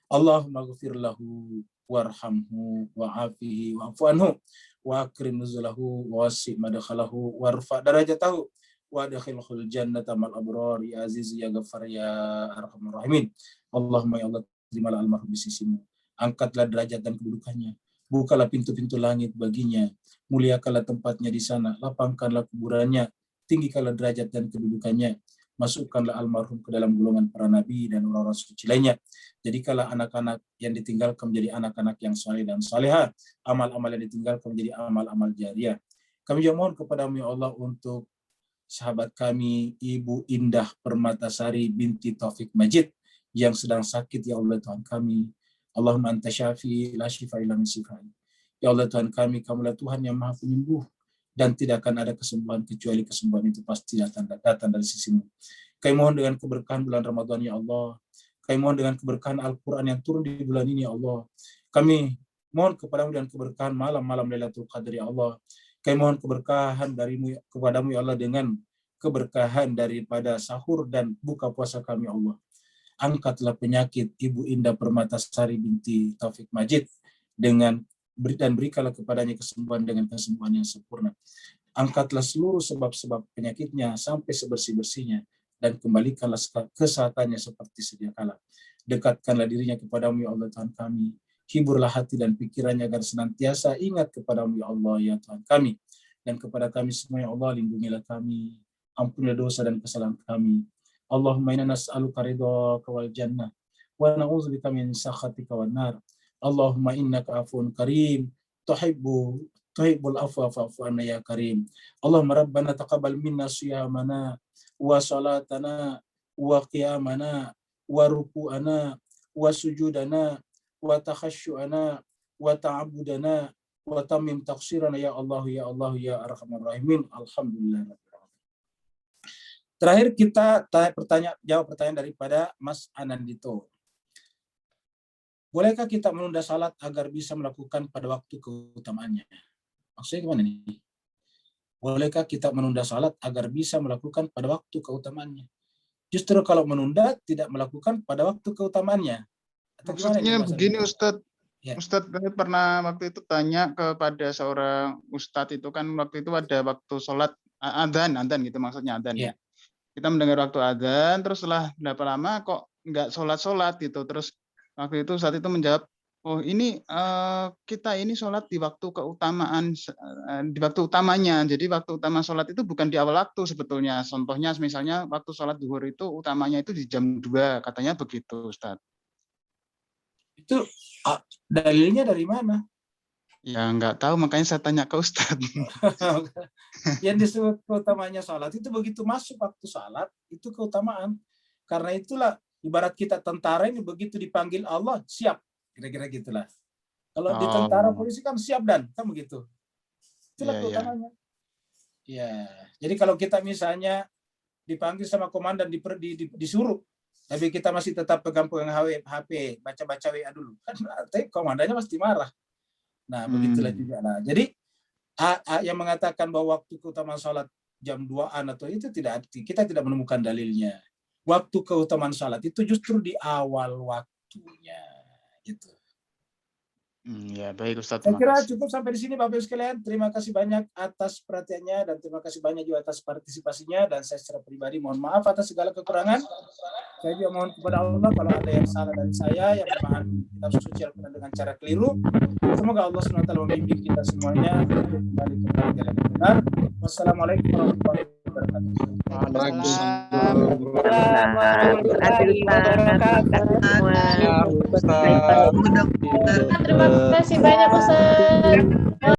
Allahumma ghfir lahu warhamhu wa'afihi wa'fu anhu wa akrim nuzulahu wa wasi' madkhalahu warfa' darajatahu wa adkhilhul jannata mal abrar ya aziz ya ghaffar ya arhamar rahimin. Allahumma ya Allah, terimalah almarhum di sisimu, angkatlah derajat dan kedudukannya, bukalah pintu-pintu langit baginya, muliakanlah tempatnya di sana, lapangkanlah kuburannya, tinggikanlah derajat dan kedudukannya, masukkanlah almarhum ke dalam golongan para nabi dan orang-orang suci lainnya. Jadikanlah anak-anak yang ditinggalkan menjadi anak-anak yang saleh dan salehah, amal-amal yang ditinggalkan menjadi amal-amal jariah. Kami juga mohon kepadamu ya Allah untuk sahabat kami Ibu Indah Permatasari binti Taufik Majid yang sedang sakit, ya Allah Tuhan kami. Allahumma anta syafi la syifa illa min syifai. Ya Allah Tuhan kami, kamulah Tuhan yang maha penyembuh, dan tidak akan ada kesembuhan kecuali kesembuhan itu pasti datang dari sisimu. Kami mohon dengan keberkahan bulan Ramadan ya Allah, Kami mohon dengan keberkahan Al-Quran yang turun di bulan ini, ya Allah. Kami mohon kepadamu dengan keberkahan malam-malam Lailatul Qadar, ya Allah. Kami mohon keberkahan darimu kepadamu, ya Allah, dengan keberkahan daripada sahur dan buka puasa kami, ya Allah. Angkatlah penyakit Ibu Indah Permatasari binti Taufik Majid dan berikanlah kepadanya kesembuhan dengan kesembuhan yang sempurna. Angkatlah seluruh sebab-sebab penyakitnya sampai sebersih-bersihnya dan kembalikanlah kesehatannya seperti sedia kala. Dekatkanlah dirinya kepadamu, ya Allah Tuhan kami. Hiburlah hati dan pikirannya agar senantiasa ingat kepadamu, ya Allah, ya Tuhan kami. Dan kepada kami semua, ya Allah, lindungilah kami. Ampunilah dosa dan kesalahan kami. Allahumma inna nas'aluka ridhaka wal jannah wa na'udzubika min sakhatika wan nar. Allahumma innaka afuwun karim tuhibbul afwa fa'fu anna ya karim. Allahumma rabbana taqabbal minna siyamana wa salatana wa qiyamana wa ruku'ana wa sujudana wa takhasyu'ana wa ta'abudana wa tamim taqsirana ya Allah ya arhamar rahimin. Alhamdulillah. Terakhir kita jawab pertanyaan daripada Mas Anandito. Bolehkah kita menunda salat agar bisa melakukan pada waktu keutamaannya? Maksudnya gimana nih? Bolehkah kita menunda salat agar bisa melakukan pada waktu keutamaannya? Justru kalau menunda tidak melakukan pada waktu keutamaannya. Atau Maksudnya begini Ustadz. Ya. Ustadz, kami pernah waktu itu tanya kepada seorang Ustadz itu kan waktu itu ada waktu sholat adzan gitu maksudnya adzan. Ya. Kita mendengar waktu adzan, terus setelah berapa lama kok nggak sholat gitu. Terus waktu itu saat itu menjawab, oh ini kita ini sholat di waktu keutamaan, di waktu utamanya. Jadi waktu utama sholat itu bukan di awal waktu sebetulnya. Contohnya misalnya waktu sholat zuhur itu utamanya itu di jam 2, katanya begitu Ustadz. Itu dalilnya dari mana? Ya nggak tahu, makanya saya tanya ke Ustadz. Yang disebut keutamanya sholat itu begitu masuk waktu sholat itu keutamaan. Karena itulah ibarat kita tentara ini begitu dipanggil Allah siap, kira-kira gitulah. Kalau di tentara polisi kan siap dan kan begitu. Itulah keutamanya. Ya, jadi kalau kita misalnya dipanggil sama komandan disuruh, tapi kita masih tetap pegang-pegang HP, baca-baca WA dulu, kan komandannya pasti marah. Nah, begitulah juga. Nah, jadi yang mengatakan bahwa waktu keutamaan sholat jam 2-an atau itu kita tidak menemukan dalilnya. Waktu keutamaan sholat itu justru di awal waktunya, gitu. Ya baik Ustadz. Saya kira cukup sampai di sini Bapak Ibu sekalian. Terima kasih banyak atas perhatiannya dan terima kasih banyak juga atas partisipasinya, dan saya secara pribadi mohon maaf atas segala kekurangan. Saya juga mohon kepada Allah kalau ada yang salah dari saya yang memahami kitab suci Al-Quran dengan cara keliru. Semoga Allah SWT membimbing kita semuanya untuk kembali kepada jalan yang benar. Wassalamualaikum warahmatullahi wabarakatuh. Terima kasih banyak Ustaz.